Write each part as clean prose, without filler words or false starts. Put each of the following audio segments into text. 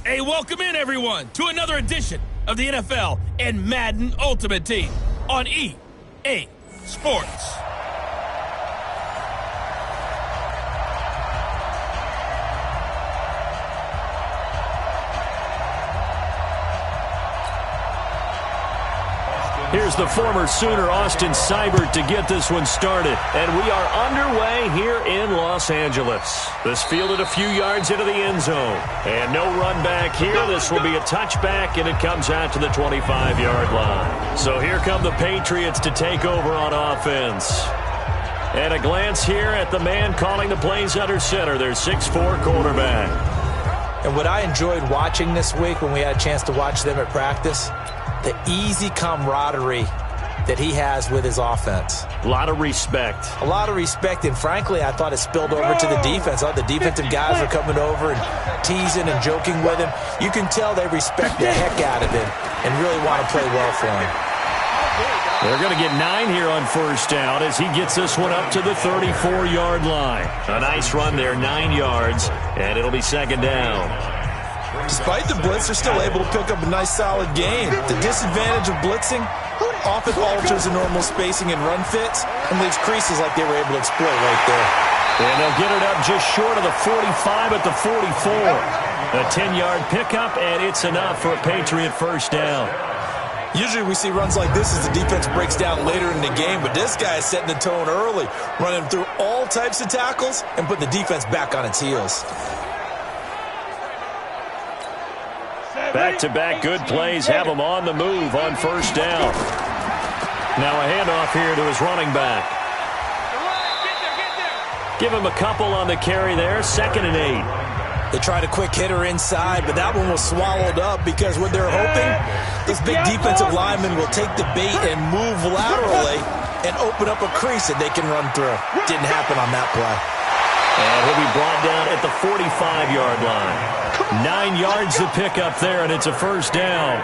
Hey, welcome in, everyone, to another edition of the NFL and Madden Ultimate Team on EA Sports. Here's the former Sooner, Austin Seibert, to get this one started. And we are underway here in Los Angeles. This fielded a few yards into the end zone. And no run back here. This will be a touchback, and it comes out to the 25-yard line. So here come the Patriots to take over on offense. And a glance here at the man calling the plays under center, their 6'4" quarterback. And what I enjoyed watching this week when we had a chance to watch them at practice, the easy camaraderie that he has with his offense. A lot of respect. A lot of respect, and frankly, I thought it spilled over to the defense. All the defensive guys were coming over and teasing and joking with him. You can tell they respect the heck out of him and really want to play well for him. They're going to get 9 here on first down as he gets this one up to the 34-yard line. A nice run there, 9 yards, and it'll be second down. Despite the blitz, they're still able to pick up a nice solid gain. The disadvantage of blitzing often alters the normal spacing and run fits and leaves creases like they were able to exploit right there. And they'll get it up just short of the 45 at the 44. A 10-yard pickup, and it's enough for a Patriot first down. Usually we see runs like this as the defense breaks down later in the game, but this guy is setting the tone early, running through all types of tackles and putting the defense back on its heels. Back-to-back good plays have him on the move on first down. Now a handoff here to his running back. Give him a couple on the carry there, 2nd and 8. They tried a quick hitter inside, but that one was swallowed up because what they're hoping, this big defensive lineman will take the bait and move laterally and open up a crease that they can run through. Didn't happen on that play. And he'll be brought down at the 45-yard line. 9 yards to pick up there, and it's a first down.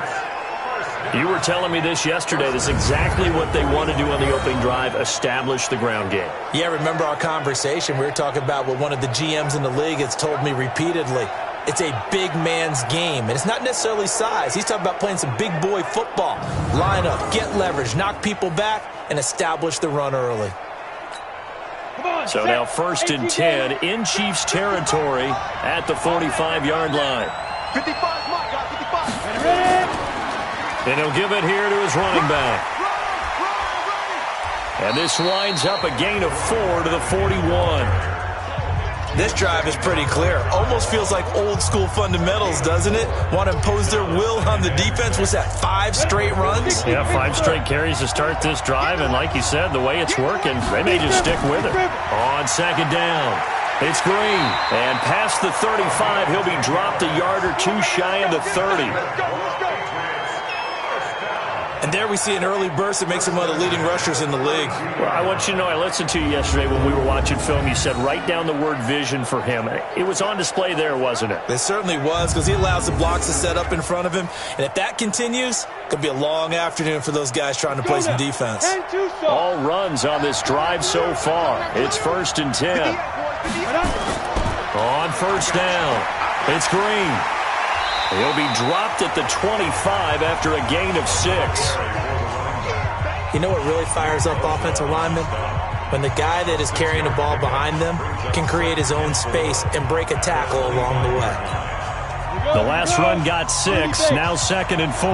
You were telling me this yesterday. This is exactly what they want to do on the opening drive, establish the ground game. Yeah, remember our conversation? We were talking about what one of the GMs in the league has told me repeatedly. It's a big man's game, and it's not necessarily size. He's talking about playing some big boy football. Line up, get leverage, knock people back, and establish the run early. So now 1st and 10 in Chiefs territory at the 45-yard line. 55, my God, 55. And he'll give it here to his running back. And this winds up a gain of 4 to the 41. This drive is pretty clear. Almost feels like old school fundamentals, doesn't it? Want to impose their will on the defense. Was that 5 straight runs? Yeah, 5 straight carries to start this drive. And like you said, the way it's working, they may just stick with it. On 2nd down, it's Green. And past the 35, he'll be dropped a yard or 2 shy of the 30. And there we see an early burst that makes him one of the leading rushers in the league. Well, I want you to know, I listened to you yesterday when we were watching film. You said write down the word vision for him. It was on display there, wasn't it? It certainly was, because he allows the blocks to set up in front of him. And if that continues, it could be a long afternoon for those guys trying to play some defense. All runs on this drive so far. It's 1st and 10. On first down, it's Green. He'll be dropped at the 25 after a gain of 6. You know what really fires up offensive linemen? When the guy that is carrying the ball behind them can create his own space and break a tackle along the way. The last run got 6, now 2nd and 4.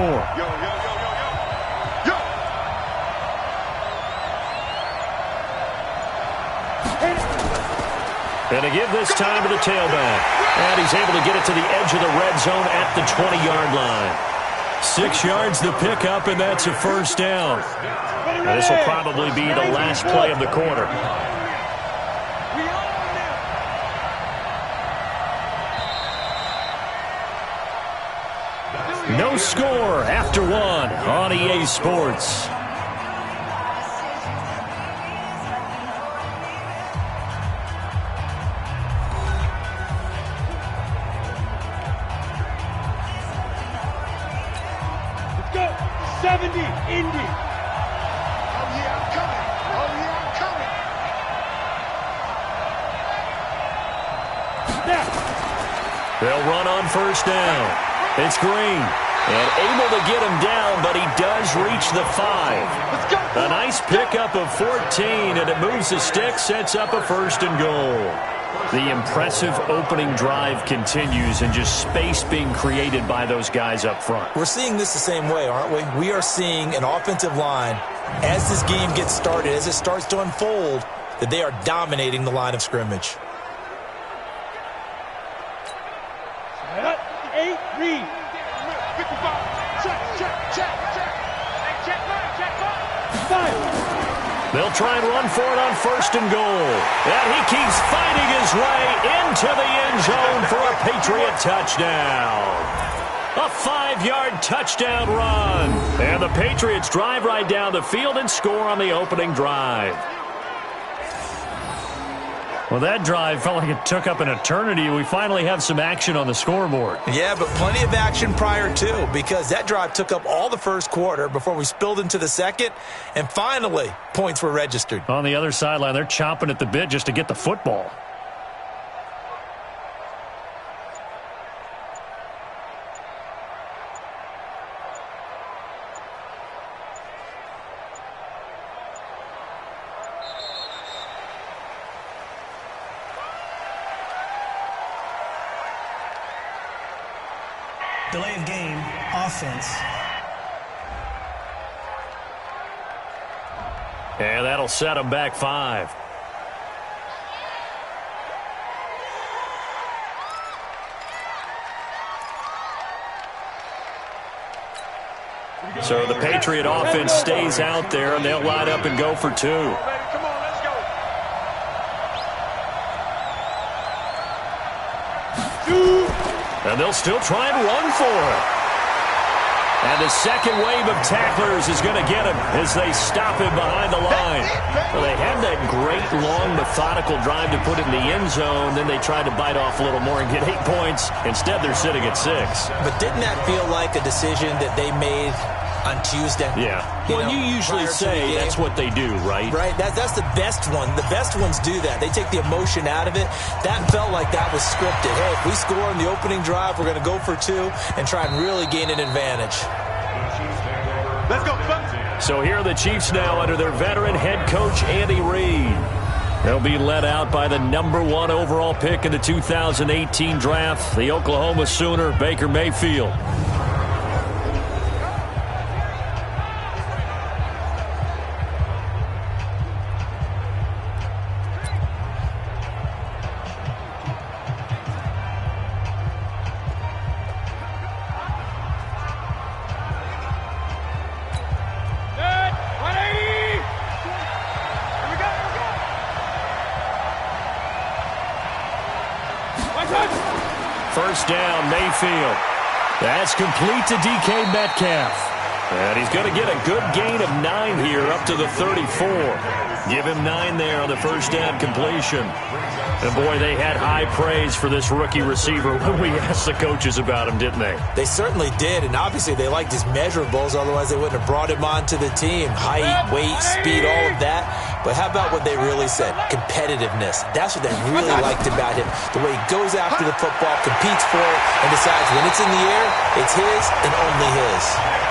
And to give this time to the tailback. And he's able to get it to the edge of the red zone at the 20-yard line. 6 yards to pick up, and that's a first down. And this will probably be the last play of the quarter. No score after 1 on EA Sports. Let's go. 70, Indy. Oh, yeah, I'm coming. Oh, yeah, I'm coming. Snap. They'll run on first down. It's Green. And able to get him down, but he does reach the 5. A nice pickup of 14, and it moves the stick, sets up a 1st and goal. The impressive opening drive continues, and just space being created by those guys up front. We're seeing this the same way, aren't we? We are seeing an offensive line, as this game gets started, as it starts to unfold, that they are dominating the line of scrimmage. 8, read. 55. Check. 5. They'll try and run for it on 1st and goal. And he keeps fighting his way into the end zone for a Patriot touchdown. A 5-yard touchdown run. And the Patriots drive right down the field and score on the opening drive. Well, that drive felt like it took up an eternity. We finally have some action on the scoreboard. Yeah, but plenty of action prior to, because that drive took up all the first quarter before we spilled into the second, and finally, points were registered. On the other sideline, they're chomping at the bit just to get the football. Delay of game, offense. And that'll set them back 5. So the Patriot offense stays out there, and they'll line up and go for 2. And they'll still try and run for it. And the second wave of tacklers is going to get him as they stop him behind the line. Well, they had that great, long, methodical drive to put it in the end zone. Then they tried to bite off a little more and get 8 points. Instead, they're sitting at 6. But didn't that feel like a decision that they made on Tuesday? Yeah. Well, you usually say that's what they do, right? Right. That's the best one. The best ones do that. They take the emotion out of it. That felt like that was scripted. Hey, if we score in the opening drive, we're going to go for 2 and try and really gain an advantage. Let's go. So here are the Chiefs now under their veteran head coach, Andy Reid. They'll be led out by the #1 overall pick in the 2018 draft, the Oklahoma Sooner, Baker Mayfield. First down, Mayfield. That's complete to DK Metcalf. And he's going to get a good gain of 9 here up to the 34. Give him 9 there on the first down completion. And, boy, they had high praise for this rookie receiver when we asked the coaches about him, didn't they? They certainly did, and obviously they liked his measurables. Otherwise, they wouldn't have brought him onto the team. Height, weight, speed, all of that. But how about what they really said? Competitiveness. That's what they really liked about him. The way he goes after the football, competes for it, and decides when it's in the air, it's his and only his.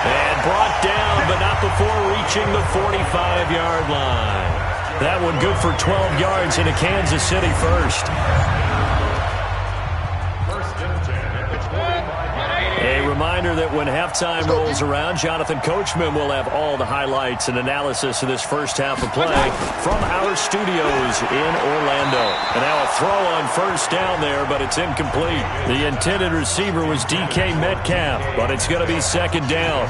And brought down, but not before reaching the 45-yard line. That one good for 12 yards into Kansas City first. A reminder that when halftime rolls around, Jonathan Coachman will have all the highlights and analysis of this first half of play from our studios in Orlando. And now a throw on first down there, but it's incomplete. The intended receiver was DK Metcalf, but it's going to be second down.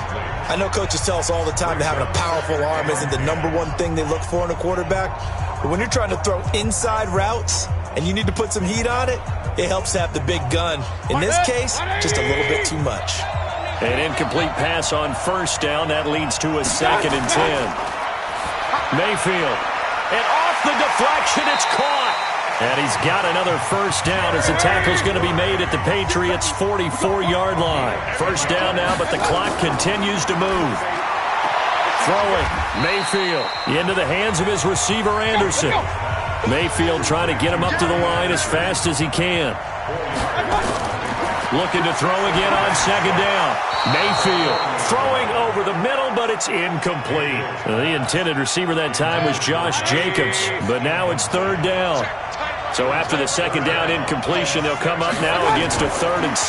I know coaches tell us all the time that having a powerful arm isn't the #1 thing they look for in a quarterback. But when you're trying to throw inside routes and you need to put some heat on it, it helps to have the big gun. In this case, just a little bit too much. An incomplete pass on first down. That leads to a 2nd and 10. Mayfield. And off the deflection, it's caught. And he's got another first down as the tackle's going to be made at the Patriots' 44-yard line. First down now, but the clock continues to move. Throwing, Mayfield into the hands of his receiver, Anderson. Mayfield trying to get him up to the line as fast as he can. Looking to throw again on second down. Mayfield throwing over the middle, but it's incomplete. The intended receiver that time was Josh Jacobs, but now it's third down. So after the second down incompletion, they'll come up now against a 3rd and 6.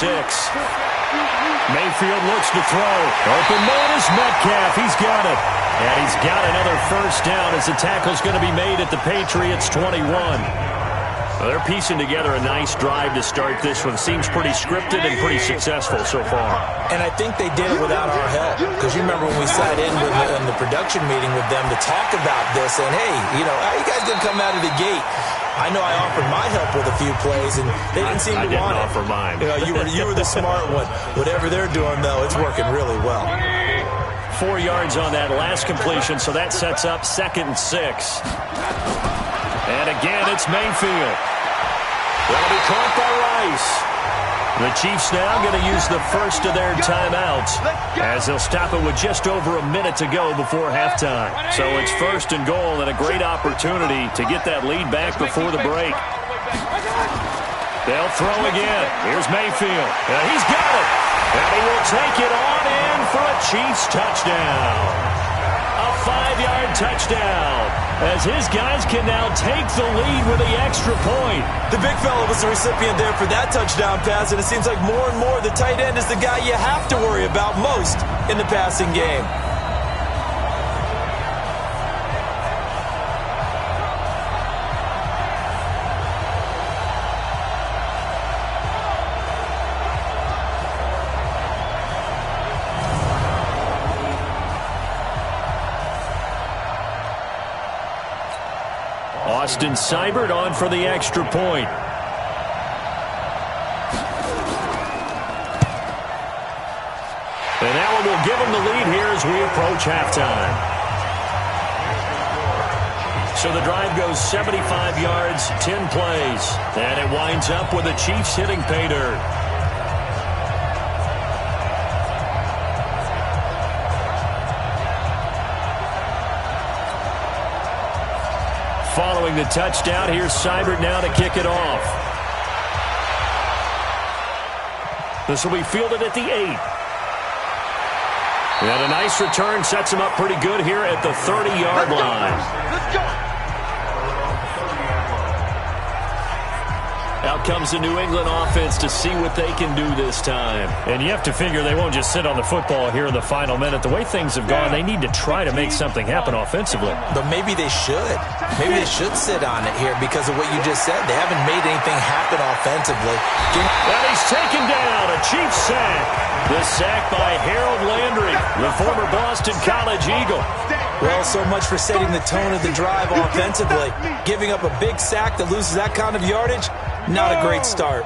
Mayfield looks to throw. Open man is Metcalf. He's got it. And he's got another first down as the tackle's going to be made at the Patriots' 21. Well, they're piecing together a nice drive to start this one. Seems pretty scripted and pretty successful so far. And I think they did it without our help. Because you remember when we sat in the production meeting with them to talk about this, and hey, you know, how you guys going to come out of the gate? I know I offered my help with a few plays, and they didn't seem to want it. I didn't offer mine. You know, you were the smart one. Whatever they're doing, though, it's working really well. 4 yards on that last completion, so that sets up 2nd and 6. And again, it's Mayfield. That'll be caught by Rice. The Chiefs now going to use the first of their timeouts as they'll stop it with just over a minute to go before halftime. So it's 1st and goal and a great opportunity to get that lead back before the break. They'll throw again. Here's Mayfield. He's got it. And he will take it on in for a Chiefs touchdown. A 5-yard touchdown as his guys can now take the lead with the extra point. The big fella was the recipient there for that touchdown pass, and it seems like more and more the tight end is the guy you have to worry about most in the passing game. Austin Seibert on for the extra point. And that one will give them the lead here as we approach halftime. So the drive goes 75 yards, 10 plays. And it winds up with the Chiefs hitting pay dirt. Following the touchdown, here's Seibert now to kick it off. This will be fielded at the 8. And a nice return sets him up pretty good here at the 30-yard line. Let's go. Out comes the New England offense to see what they can do this time. And you have to figure they won't just sit on the football here in the final minute. The way things have gone, they need to try to make something happen offensively. But maybe they should. Maybe they should sit on it here because of what you just said. They haven't made anything happen offensively. And he's taken down, a Chiefs sack. The sack by Harold Landry, the former Boston College Eagle. Well, so much for setting the tone of the drive offensively. Giving up a big sack that loses that kind of yardage, not a great start.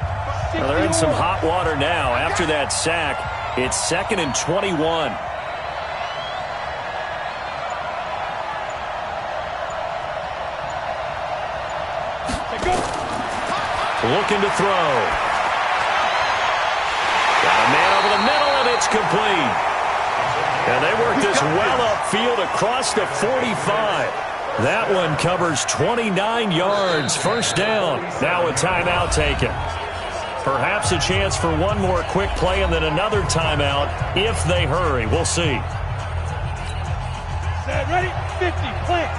Well, they're in some hot water now. After that sack, it's 2nd and 21. Looking to throw. Got a man over the middle, and it's complete. And they work this well upfield across the 45. That one covers 29 yards. First down. Now a timeout taken. Perhaps a chance for one more quick play and then another timeout if they hurry. We'll see. Set, ready, 50, plant.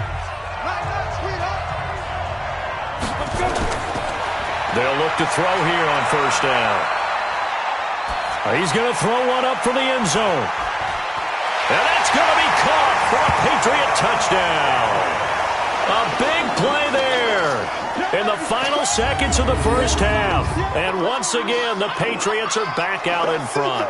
Let's go. They'll look to throw here on first down. He's going to throw one up for the end zone. And that's going to be caught for a Patriot touchdown. A big play there in the final seconds of the first half. And once again, the Patriots are back out in front.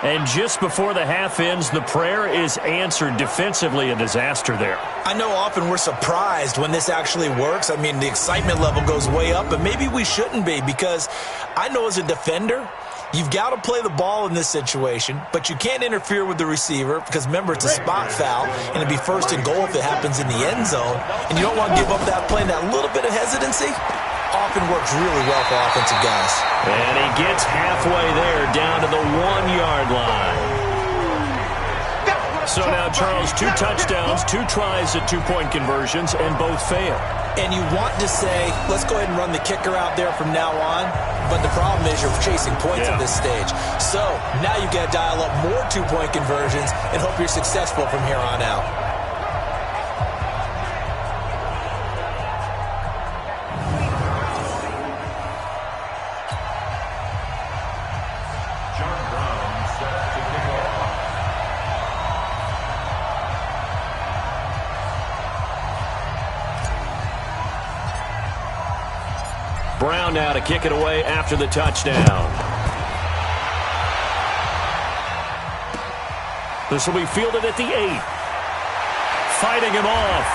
And just before the half ends, the prayer is answered. Defensively, a disaster there. I know often we're surprised when this actually works. I mean, the excitement level goes way up, but maybe we shouldn't be because I know as a defender, you've got to play the ball in this situation, but you can't interfere with the receiver because, remember, it's a spot foul, and it'd be 1st and goal if it happens in the end zone, and you don't want to give up that play and that little bit of hesitancy. Often works really well for offensive guys. And he gets halfway there down to the 1-yard line. So now, Charles, 2 touchdowns, 2 tries at 2-point conversions, and both fail. And you want to say, let's go ahead and run the kicker out there from now on. But the problem is you're chasing points at this stage. So now you've got to dial up more two-point conversions and hope you're successful from here on out. Brown now to kick it away after the touchdown. This will be fielded at the 8. Fighting him off.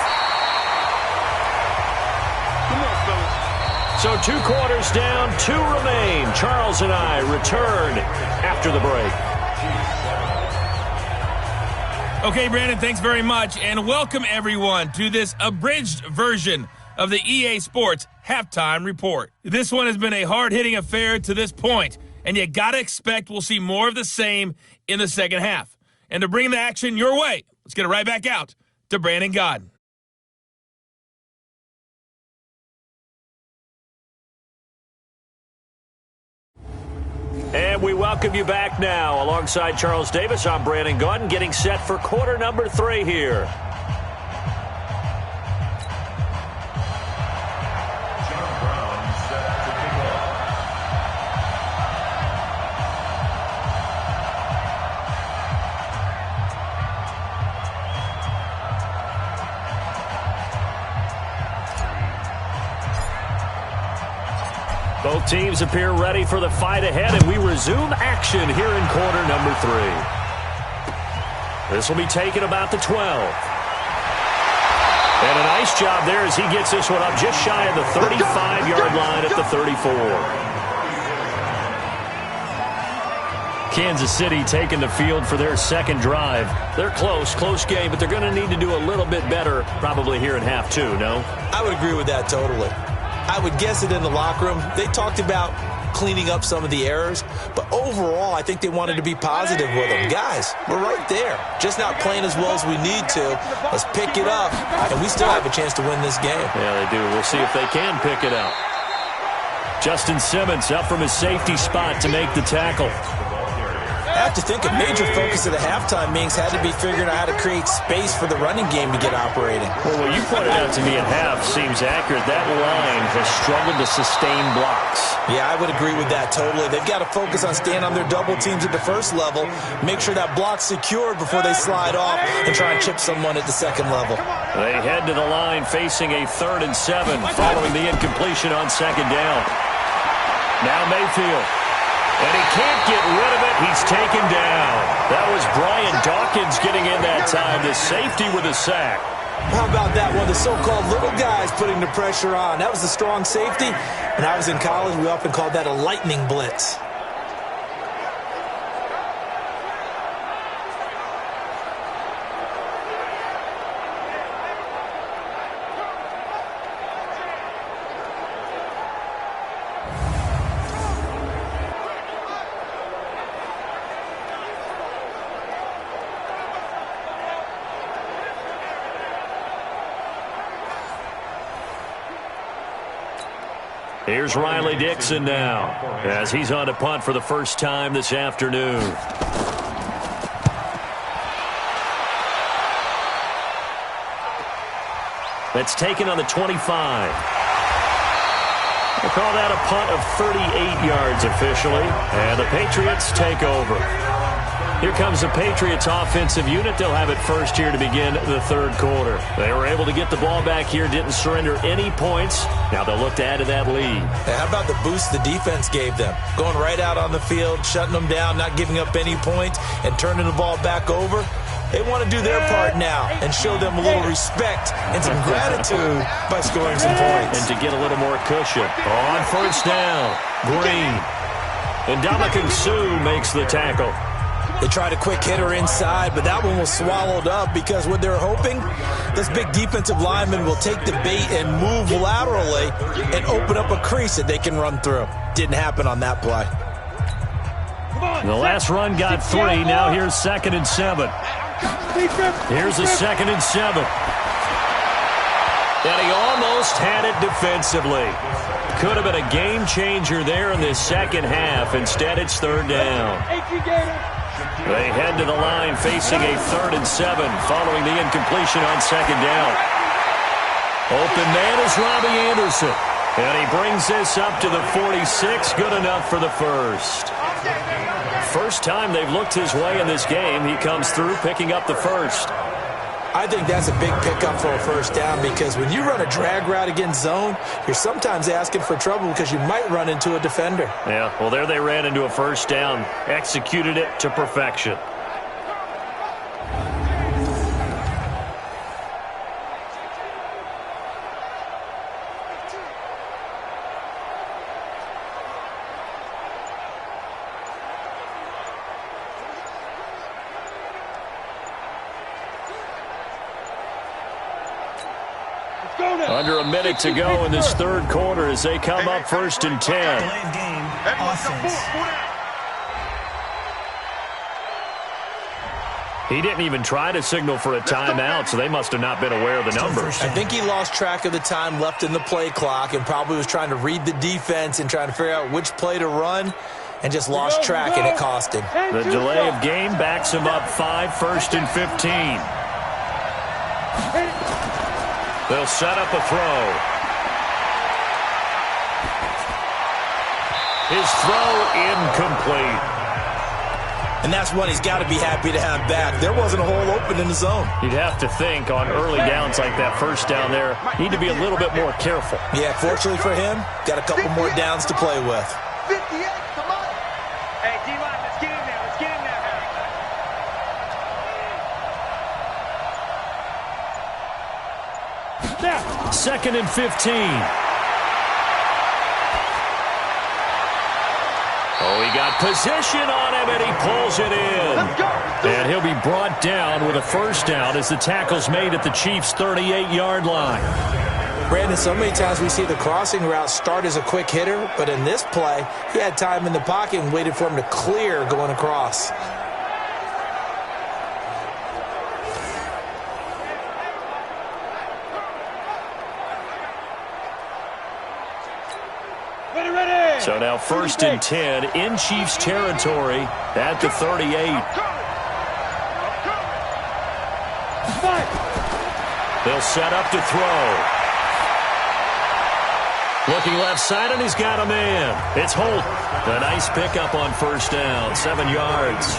So 2 quarters down, 2 remain. Charles and I return after the break. Okay, Brandon, thanks very much. And welcome, everyone, to this abridged version of the EA Sports Halftime Report. This one has been a hard-hitting affair to this point, and you got to expect we'll see more of the same in the second half. And to bring the action your way, let's get it right back out to Brandon Godden. And we welcome you back now. Alongside Charles Davis, I'm Brandon Godden, getting set for quarter number 3 here. Both teams appear ready for the fight ahead, and we resume action here in quarter number 3. This will be taken about the 12. And a nice job there as he gets this one up just shy of the 35-yard line at the 34. Kansas City taking the field for their second drive. They're close game, but they're going to need to do a little bit better probably here in half 2, no? I would agree with that totally. I would guess it in the locker room. They talked about cleaning up some of the errors, but overall, I think they wanted to be positive with them. Guys, we're right there. Just not playing as well as we need to. Let's pick it up, and we still have a chance to win this game. Yeah, they do. We'll see if they can pick it up. Justin Simmons up from his safety spot to make the tackle. I have to think a major focus of the halftime meetings had to be figuring out how to create space for the running game to get operating. Well, what you pointed out to me at half seems accurate. That line has struggled to sustain blocks. Yeah, I would agree with that totally. They've got to focus on staying on their double teams at the first level, make sure that block's secured before they slide off and try and chip someone at the second level. They head to the line facing a 3rd and 7 following the incompletion on second down. Now Mayfield. And he can't get rid of it. He's taken down. That was Brian Dawkins getting in that time. The safety with a sack. How about that one? The so-called little guys putting the pressure on. That was a strong safety. When I was in college, we often called that a lightning blitz. Here's Riley Dixon now as he's on to punt for the first time this afternoon. That's taken on the 25. We'll call that a punt of 38 yards officially, and the Patriots take over. Here comes the Patriots offensive unit. They'll have it first here to begin the third quarter. They were able to get the ball back here, didn't surrender any points. Now they'll look to add to that lead. Hey, how about the boost the defense gave them? Going right out on the field, shutting them down, not giving up any points, and turning the ball back over. They want to do their part now and show them a little respect and some gratitude by scoring some points. And to get a little more cushion. On first down, Green. And Ndamukong Suh makes the tackle. They tried a quick hitter inside, but that one was swallowed up because what they're hoping, this big defensive lineman will take the bait and move laterally and open up a crease that they can run through. Didn't happen on that play. The last run got 3. Now here's 2nd and 7. Here's a 2nd and 7. And he almost had it defensively. Could have been a game changer there in this second half. Instead, it's third down. They head to the line facing a 3rd and 7 following the incompletion on second down. Open man is Robbie Anderson. And he brings this up to the 46. Good enough for the first. First time they've looked his way in this game. He comes through picking up the first. I think that's a big pickup for a first down because when you run a drag route against zone, you're sometimes asking for trouble because you might run into a defender. Yeah, well, there they ran into a first down. Executed it to perfection. Under a minute to go in this third quarter as they come up 1st and 10. Delayed game offense. He didn't even try to signal for a timeout, so they must have not been aware of the numbers. I think he lost track of the time left in the play clock and probably was trying to read the defense and trying to figure out which play to run and just lost track, and it cost him. The delay of game backs him up 5, 1st and 15. They'll set up a throw. His throw incomplete. And that's one he's got to be happy to have back. There wasn't a hole open in the zone. You'd have to think on early downs like that first down there, need to be a little bit more careful. Yeah, fortunately for him, got a couple more downs to play with. 58, come on. Hey, D-line, let's get in there. Let's get in there. 2nd and 15. Oh, he got position on him, and he pulls it in. And he'll be brought down with a first down as the tackle's made at the Chiefs' 38-yard line. Brandon, so many times we see the crossing route start as a quick hitter, but in this play, he had time in the pocket and waited for him to clear going across. So now 1st and 10 in Chiefs territory at the 38. They'll set up to throw. Looking left side, and he's got a man. It's Holt. A nice pickup on first down, 7 yards.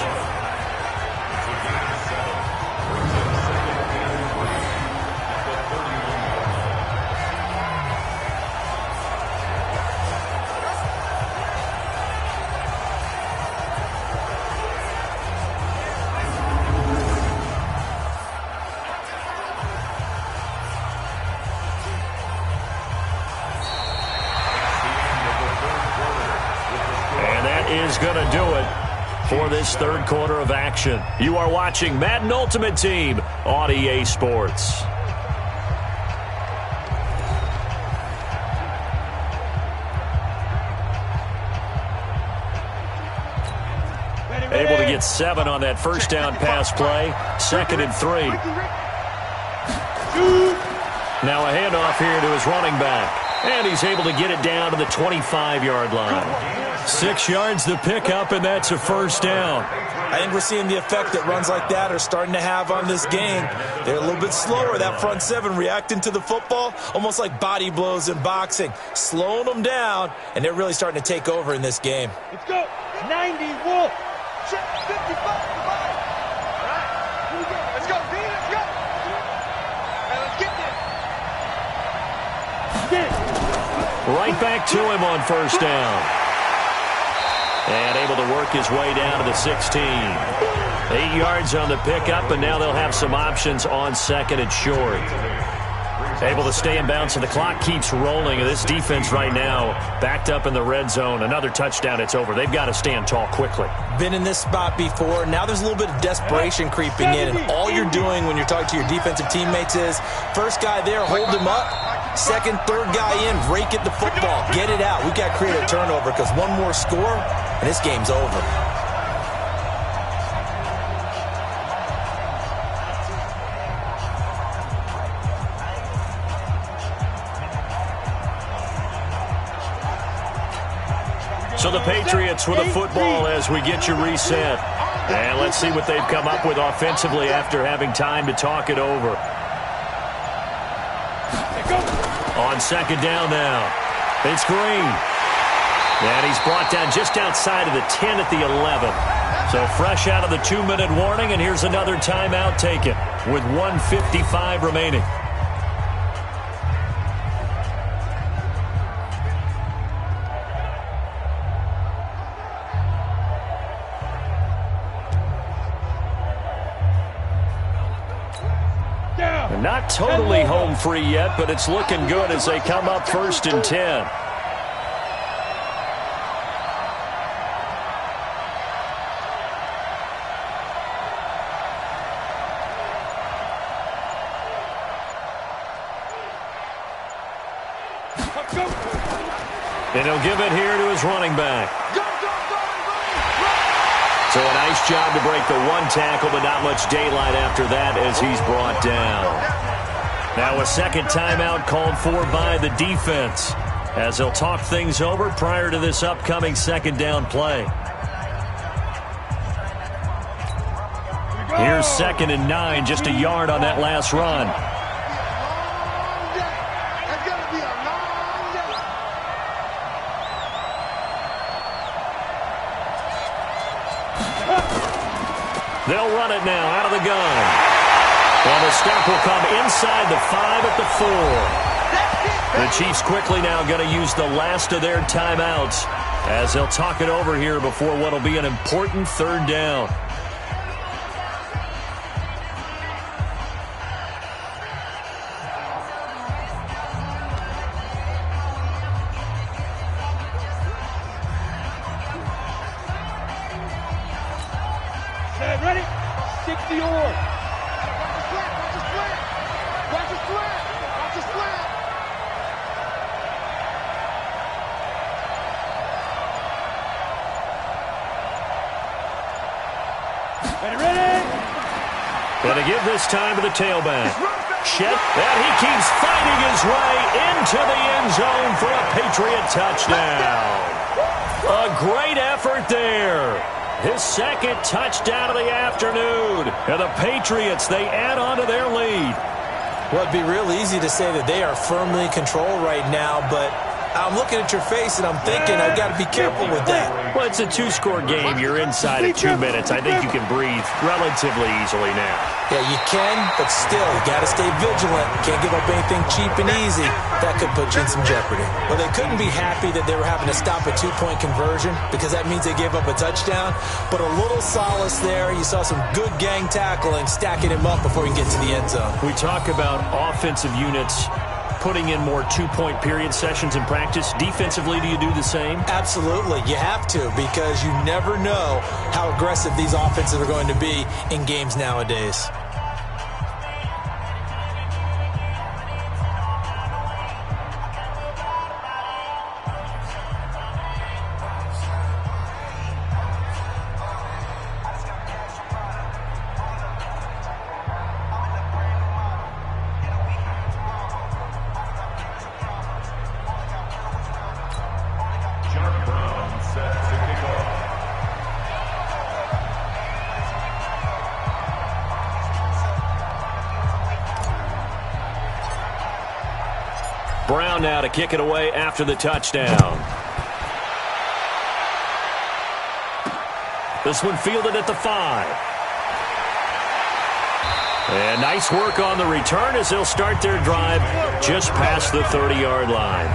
Is going to do it for this third quarter of action. You are watching Madden Ultimate Team on EA Sports. Able to get 7 on that first down pass play. 2nd and 3. Now a handoff here to his running back. And he's able to get it down to the 25-yard line. 6 yards to pick up, and that's a first down. I think we're seeing the effect that runs like that are starting to have on this game. They're a little bit slower, that front 7, reacting to the football, almost like body blows in boxing, slowing them down, and they're really starting to take over in this game. Let's go. 90, Wolf. 55, come on. All right, here we go. Let's go, D, let's go. All right, let's get this. Get it. Right back to him on first down. And able to work his way down to the 16. 8 yards on the pickup, and now they'll have some options on 2nd and short. Able to stay in bounds, and the clock keeps rolling. And this defense right now backed up in the red zone. Another touchdown, it's over. They've got to stand tall quickly. Been in this spot before. Now there's a little bit of desperation creeping in, and all you're doing when you're talking to your defensive teammates is first guy there, hold him up. 2nd, 3rd guy in, rake at the football. Get it out. We've got to create a turnover because one more score, and this game's over. So the Patriots with the football as we get you reset. And let's see what they've come up with offensively after having time to talk it over. On second down now, it's Green. And he's brought down just outside of the 10 at the 11. So fresh out of the 2-minute warning, and here's another timeout taken with 1:55 remaining. Not totally home free yet, but it's looking good as they come up 1st and 10. And he'll give it here to his running back. So a nice job to break the one tackle, but not much daylight after that as he's brought down. Now a second timeout called for by the defense as they'll talk things over prior to this upcoming second down play. Here's 2nd and 9, just a yard on that last run. They'll run it now out of the gun. And the stop will come inside the 5 at the 4. The Chiefs quickly now going to use the last of their timeouts as they'll talk it over here before what will be an important 3rd down. Ready? 60 or. Watch the slant. Watch the slant. Watch the slant. Watch the slant. Ready? Going to give this time to the tailback. Shet, and he keeps fighting his way into the end zone for a Patriot touchdown. A great effort there. His 2nd touchdown of the afternoon. And the Patriots, they add on to their lead. Well, it'd be real easy to say that they are firmly in control right now, but I'm looking at your face and I'm thinking I've got to be careful with that. Well, it's a 2-score game. You're inside of 2 minutes. I think you can breathe relatively easily now. Yeah, you can, but still, you got to stay vigilant. Can't give up anything cheap and easy. That could put you in some jeopardy. Well, they couldn't be happy that they were having to stop a 2-point conversion because that means they gave up a touchdown. But a little solace there. You saw some good gang tackling, stacking him up before he gets to the end zone. We talk about offensive units putting in more 2-point period sessions in practice. Defensively, do you do the same? Absolutely. You have to because you never know how aggressive these offenses are going to be in games nowadays. Brown now to kick it away after the touchdown. This one fielded at the 5. And nice work on the return as they'll start their drive just past the 30-yard line.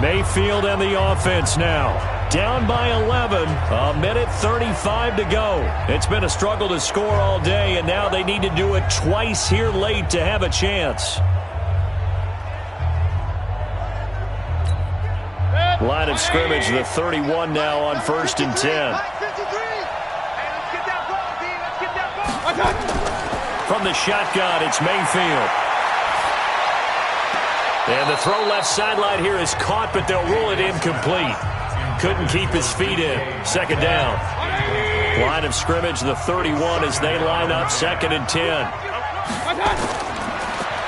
Mayfield and the offense now. Down by 11, a minute 35 to go. It's been a struggle to score all day, and now they need to do it twice here late to have a chance. Line of scrimmage, the 31 now on 1st and 10. From the shotgun, it's Mayfield. And the throw left sideline here is caught, but they'll rule it incomplete. Couldn't keep his feet in. 2nd down. Line of scrimmage, the 31 as they line up 2nd and 10.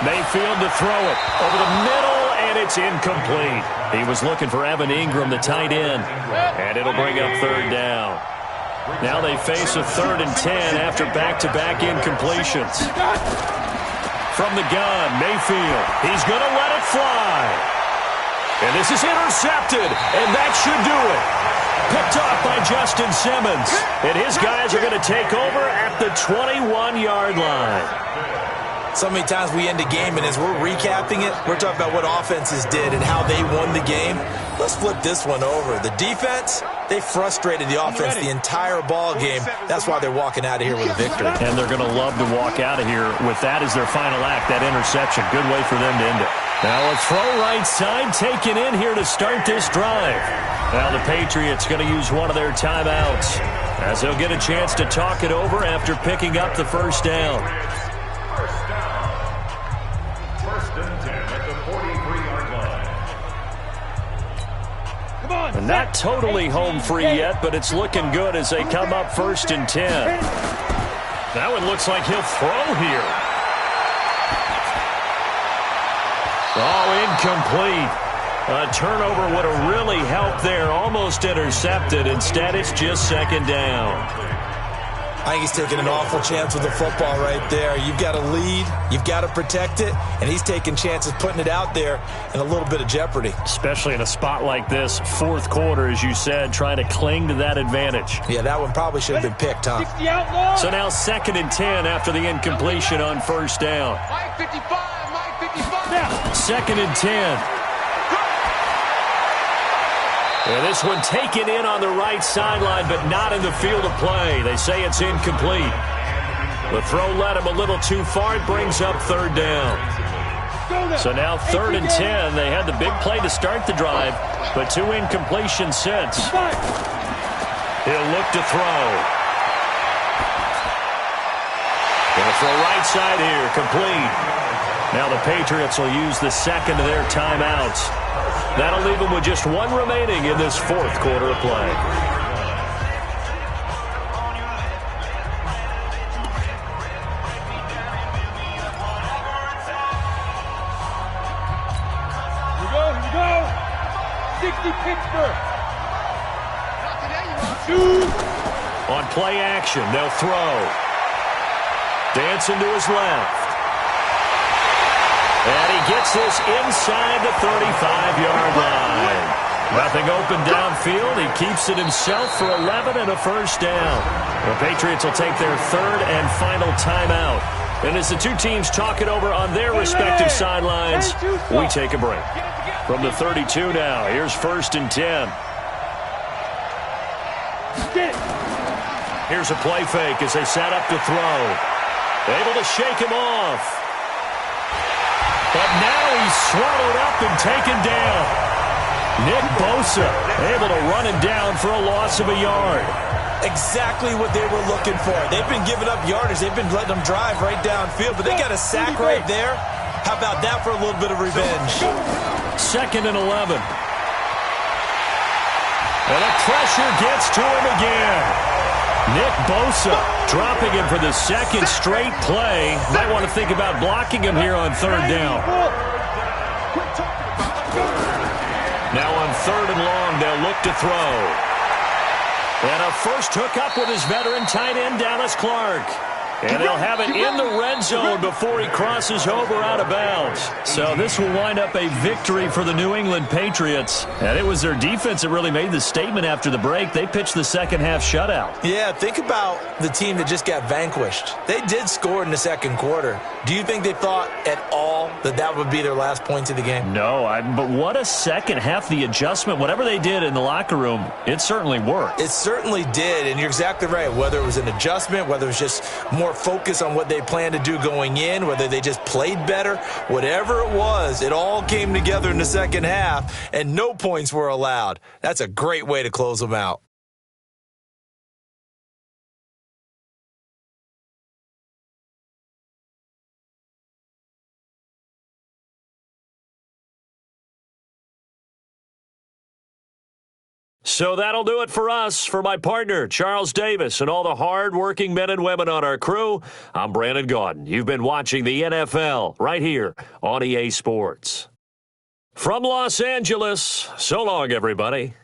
Mayfield to throw it over the middle, and and it's incomplete. He was looking for Evan Ingram, the tight end, and it'll bring up third down. Now they face a 3rd and 10 after back-to-back incompletions. From the gun, Mayfield. He's going to let it fly. And this is intercepted, and that should do it. Picked off by Justin Simmons. And his guys are going to take over at the 21-yard line. So many times we end a game, and as we're recapping it, we're talking about what offenses did and how they won the game. Let's flip this one over. The defense, they frustrated the offense the entire ball game. That's why they're walking out of here with a victory. And they're going to love to walk out of here with that as their final act, that interception. Good way for them to end it. Now a throw right side taken in here to start this drive. Now the Patriots going to use one of their timeouts as they'll get a chance to talk it over after picking up the first down. And not totally home free yet, but it's looking good as they come up 1st and 10. That one looks like he'll throw here. Oh, incomplete. A turnover would have really helped there. Almost intercepted. Instead, it's just 2nd down. I think he's taking an awful chance with the football right there. You've got to lead. You've got to protect it. And he's taking chances putting it out there in a little bit of jeopardy. Especially in a spot like this, 4th quarter, as you said, trying to cling to that advantage. Yeah, that one probably should have been picked, huh? So now 2nd and 10 after the incompletion on 1st down. Mike 55, Mike 55. 2nd and 10. And this one taken in on the right sideline, but not in the field of play. They say it's incomplete. The throw led him a little too far. It brings up 3rd down. So now 3rd and 10. They had the big play to start the drive, but 2 incompletions since. He'll look to throw. Gonna throw right side here, complete. Now the Patriots will use the 2nd of their timeouts. That'll leave them with just 1 remaining in this 4th quarter of play. Here we go. 60 Pittsburgh. On play action, they'll throw. Dancing to his left. And he gets this inside the 35-yard line. Nothing open downfield. He keeps it himself for 11 and a 1st down. The Patriots will take their 3rd and final timeout. And as the two teams talk it over on their respective sidelines, we take a break. From the 32 now, here's 1st and 10. Here's a play fake as they set up to throw. Able to shake him off. But now he's swallowed up and taken down. Nick Bosa able to run him down for a loss of a yard. Exactly what they were looking for. They've been giving up yardage. They've been letting them drive right downfield, but they got a sack right there. How about that for a little bit of revenge? 2nd and 11. And the pressure gets to him again. Nick Bosa dropping him for the 2nd straight play. Might want to think about blocking him here on 3rd down. Now on 3rd and long, they'll look to throw. And a first hookup with his veteran tight end, Dallas Clark. And they'll have it in the red zone before he crosses over out of bounds. So this will wind up a victory for the New England Patriots. And it was their defense that really made the statement after the break. They pitched the 2nd half shutout. Yeah, think about the team that just got vanquished. They did score in the 2nd quarter. Do you think they thought at all that that would be their last points of the game? No, but what a 2nd half. The adjustment, whatever they did in the locker room, it certainly worked. It certainly did, and you're exactly right. Whether it was an adjustment, whether it was just more focus on what they planned to do going in, whether they just played better, whatever it was, it all came together in the 2nd half, and no points were allowed. That's a great way to close them out. So that'll do it for us. For my partner, Charles Davis, and all the hard-working men and women on our crew, I'm Brandon Gaudin. You've been watching the NFL right here on EA Sports. From Los Angeles, so long, everybody.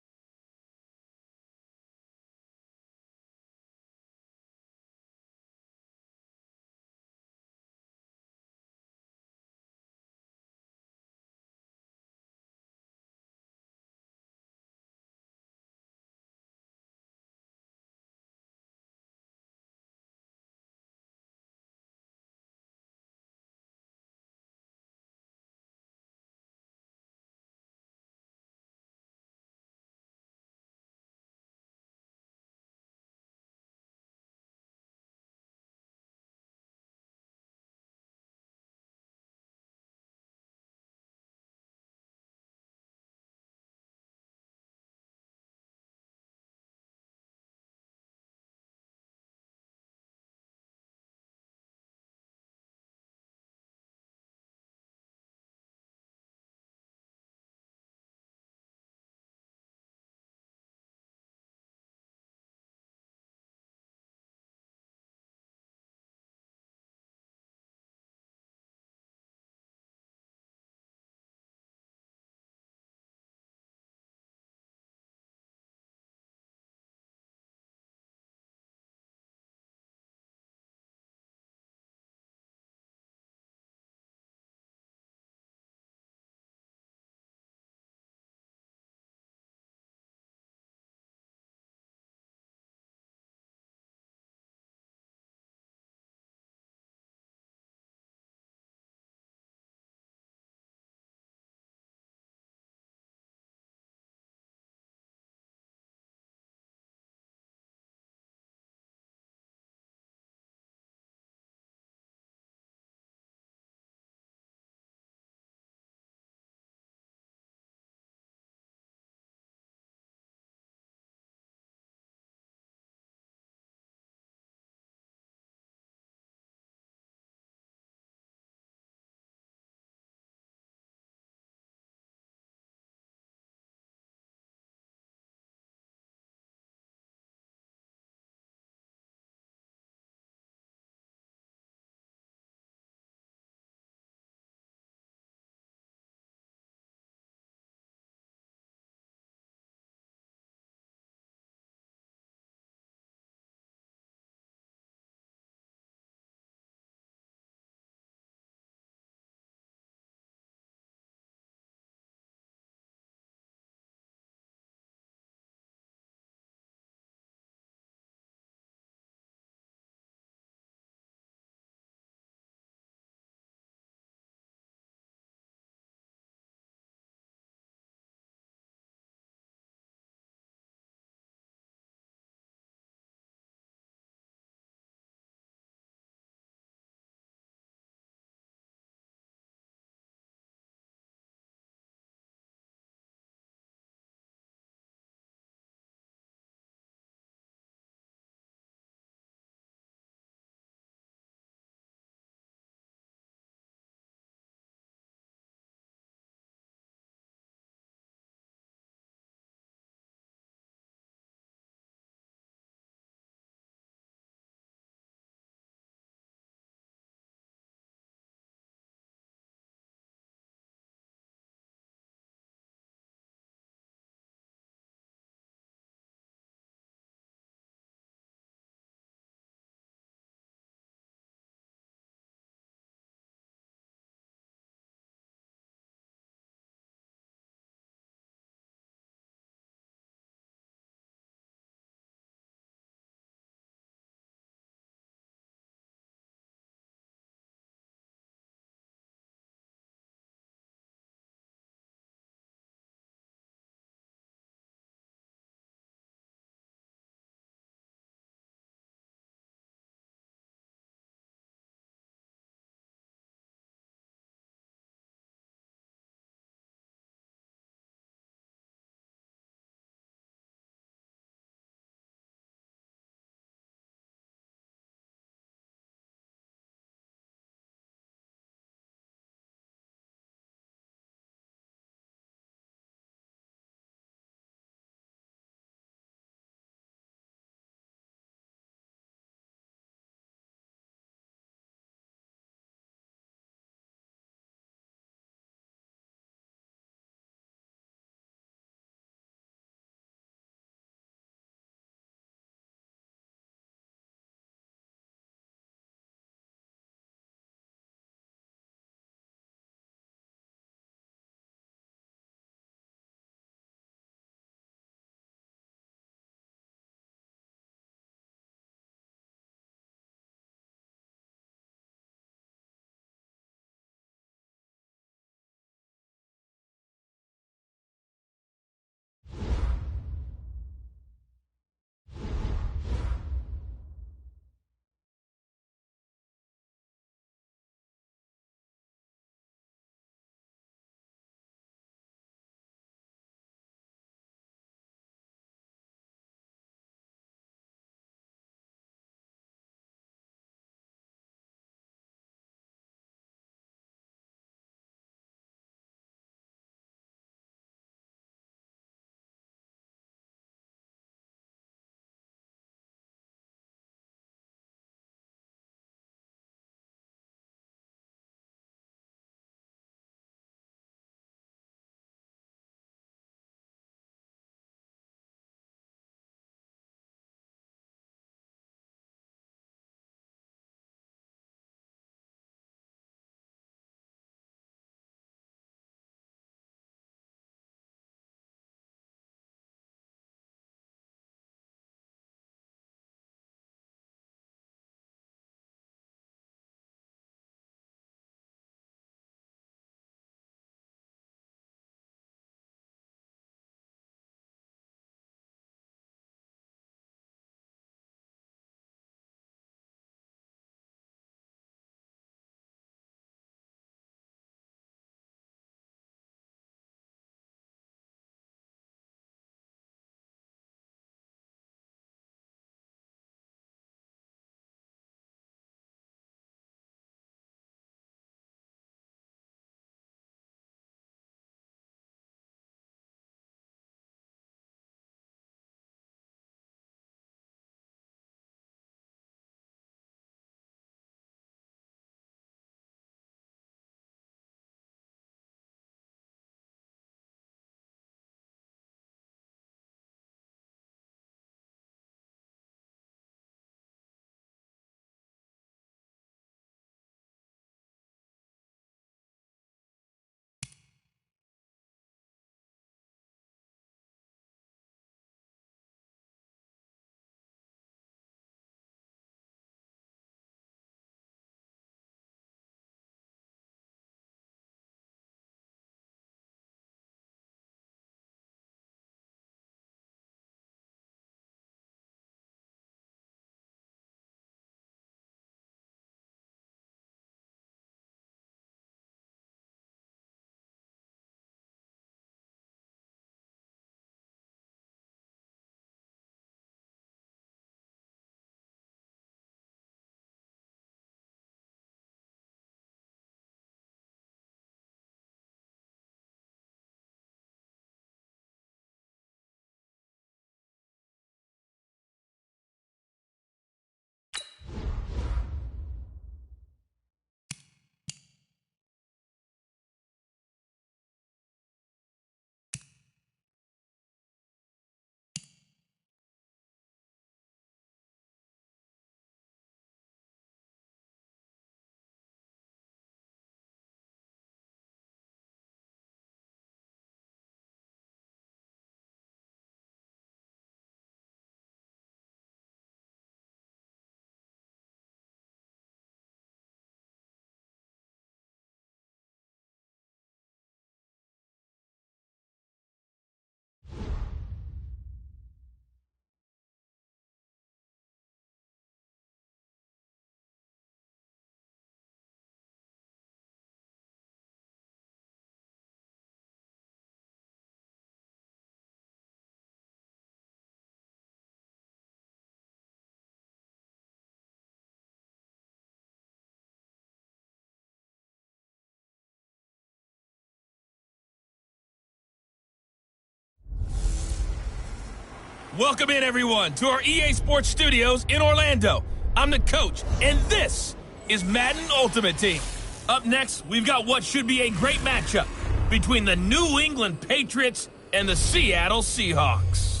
Welcome in, everyone, to our EA Sports Studios in Orlando. I'm the coach, and this is Madden Ultimate Team. Up next, we've got what should be a great matchup between the New England Patriots and the Seattle Seahawks.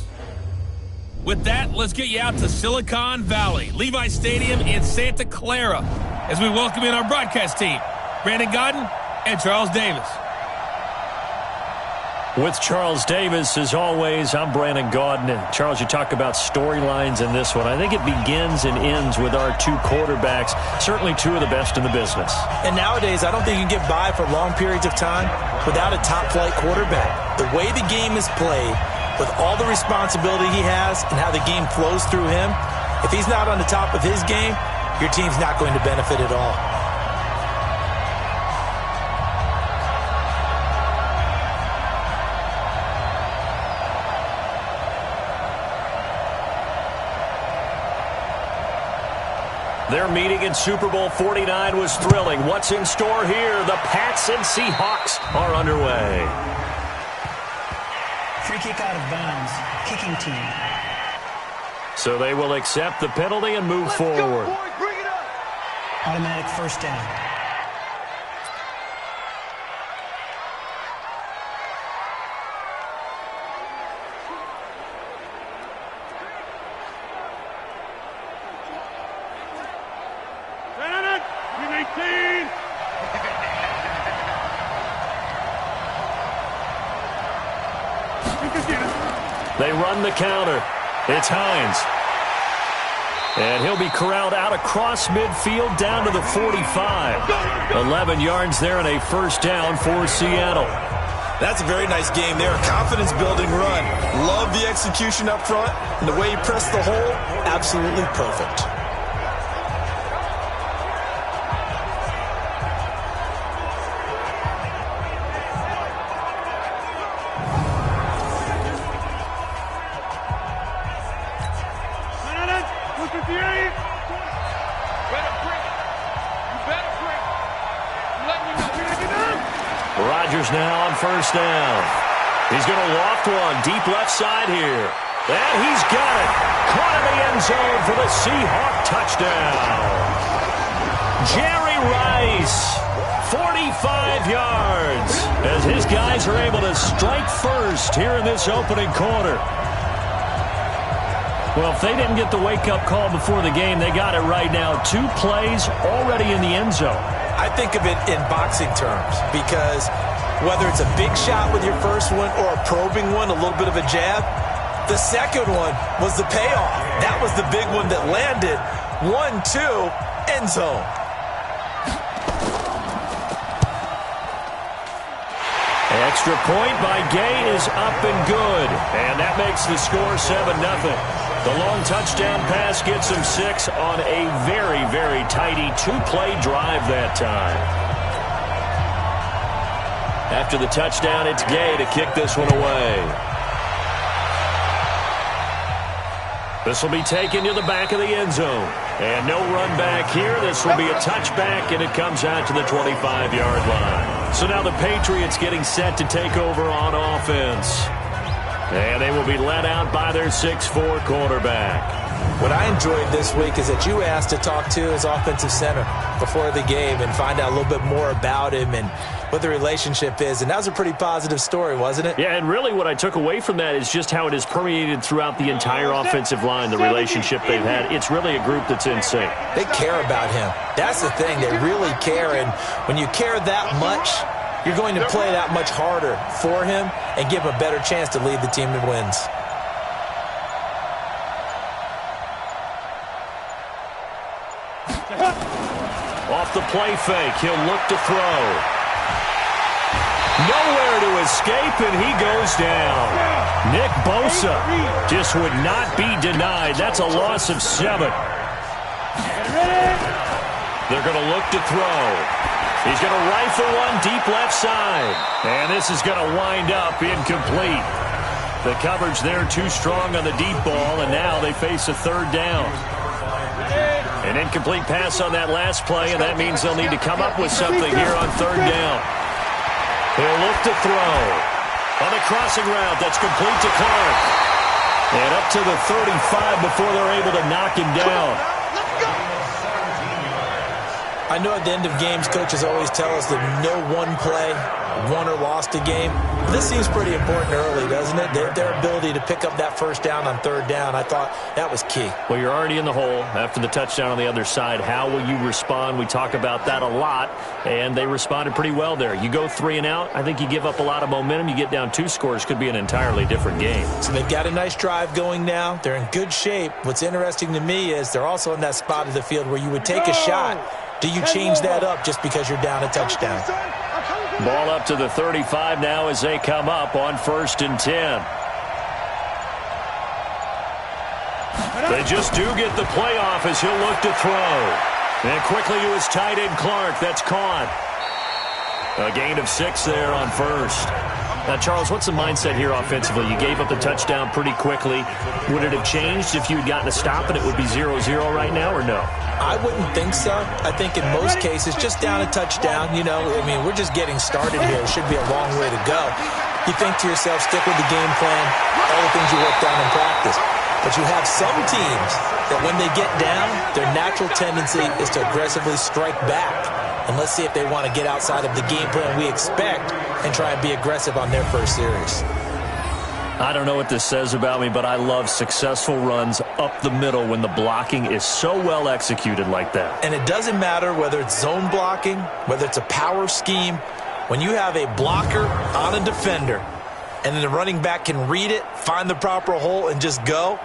With that, let's get you out to Silicon Valley, Levi Stadium in Santa Clara, as we welcome in our broadcast team, Brandon Godden and Charles Davis. With Charles Davis, as always, I'm Brandon Gaudin. And Charles, you talk about storylines in this one. I think it begins and ends with our two quarterbacks, certainly two of the best in the business. And nowadays, I don't think you can get by for long periods of time without a top-flight quarterback. The way the game is played, with all the responsibility he has and how the game flows through him, if he's not on the top of his game, your team's not going to benefit at all. Their meeting in Super Bowl 49 was thrilling. What's in store here? The Pats and Seahawks are underway. Free kick out of bounds. Kicking team. So they will accept the penalty and move forward. Boy, bring it up. Automatic first down. They run the counter. It's Hines. And he'll be corralled out across midfield down to the 45. 11 yards there and a first down for Seattle. That's a very nice game there. Confidence-building run. Love the execution up front. And the way he pressed the hole, absolutely perfect. Now on first down. He's going to loft one deep left side here. And he's got it. Caught in the end zone for the Seahawk touchdown. Jerry Rice, 45 yards, as his guys are able to strike first here in this opening quarter. Well, if they didn't get the wake-up call before the game, they got it right now. 2 plays already in the end zone. I think of it in boxing terms because whether it's a big shot with your first one or a probing one, a little bit of a jab, the second one was the payoff. That was the big one that landed. 1-2, end zone. Extra point by Gay is up and good. And that makes the score 7-0. The long touchdown pass gets him 6 on a very, very tidy 2-play drive that time. After the touchdown, it's Gay to kick this one away. This will be taken to the back of the end zone. And no run back here. This will be a touchback, and it comes out to the 25-yard line. So now the Patriots getting set to take over on offense. And they will be led out by their 6'4" quarterback. What I enjoyed this week is that you asked to talk to his offensive center before the game and find out a little bit more about him and what the relationship is. And that was a pretty positive story, wasn't it? Yeah, and really what I took away from that is just how it has permeated throughout the entire offensive line, the relationship they've had. It's really a group that's in sync. They care about him. That's the thing. They really care. And when you care that much, you're going to play that much harder for him and give him a better chance to lead the team to wins. Off the play fake, he'll look to throw. Nowhere to escape, and he goes down. Nick Bosa just would not be denied. That's a loss of 7. They're going to look to throw. He's going to rifle one deep left side. And this is going to wind up incomplete. The coverage there too strong on the deep ball, and now they face a third down. An incomplete pass on that last play, and that means they'll need to come up with something here on third down. He'll look to throw. On the crossing route, that's complete to Clark. And up to the 35 before they're able to knock him down. I know at the end of games, coaches always tell us that no one play won or lost a game. This seems pretty important early, doesn't it? Their ability to pick up that first down on third down, I thought that was key. Well, you're already in the hole after the touchdown on the other side. How will you respond? We talk about that a lot, and they responded pretty well there. You go 3 and out, I think you give up a lot of momentum. You get down 2 scores, could be an entirely different game. So they've got a nice drive going now. They're in good shape. What's interesting to me is they're also in that spot of the field where you would take a shot. Do you change that up just because you're down a touchdown? Ball up to the 35 now as they come up on 1st and 10. They just do get the playoff as he'll look to throw. And quickly to his tight end, Clark. That's caught. A gain of 6 there on 1st. Now, Charles, what's the mindset here offensively? You gave up the touchdown pretty quickly. Would it have changed if you had gotten a stop and it would be 0-0 right now, or no? I wouldn't think so. I think in most cases, just down a touchdown, you know, I mean, we're just getting started here. It should be a long way to go. You think to yourself, stick with the game plan, all the things you worked on in practice. But you have some teams that when they get down, their natural tendency is to aggressively strike back. And let's see if they want to get outside of the game plan we expect and try and be aggressive on their first series. I don't know what this says about me, but I love successful runs up the middle when the blocking is so well executed like that. And it doesn't matter whether it's zone blocking, whether it's a power scheme. When you have a blocker on a defender and then the running back can read it, find the proper hole, and just go,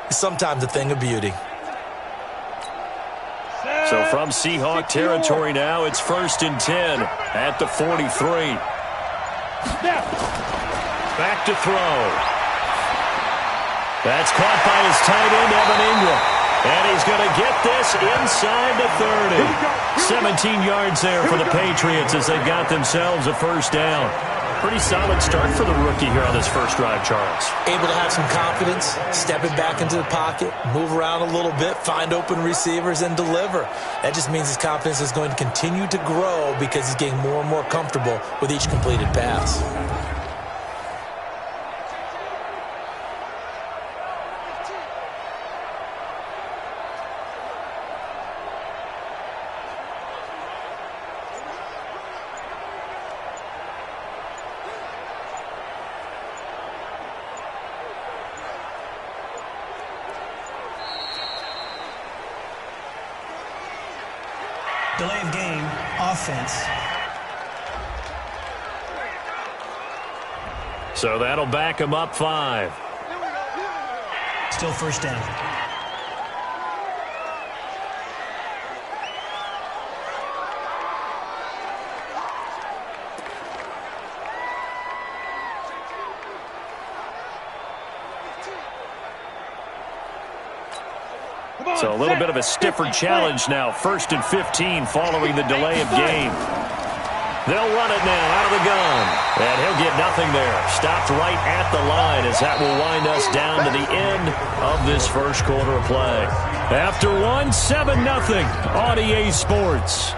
it's sometimes a thing of beauty. So from Seahawk territory now, it's 1st and 10 at the 43. Back to throw. That's caught by his tight end, Evan Ingram. And he's going to get this inside the 30. 17 yards there for the Patriots as they've got themselves a first down. Pretty solid start for the rookie here on this first drive, Charles. Able to have some confidence, stepping back into the pocket, move around a little bit, find open receivers, and deliver. That just means his confidence is going to continue to grow because he's getting more and more comfortable with each completed pass. Delay of game, offense. So that'll back him up 5. Still first down. So a little bit of a stiffer challenge now. 1st and 15 following the delay of game. They'll run it now out of the gun. And he'll get nothing there. Stopped right at the line as that will wind us down to the end of this first quarter of play. After 7-0 on EA Sports.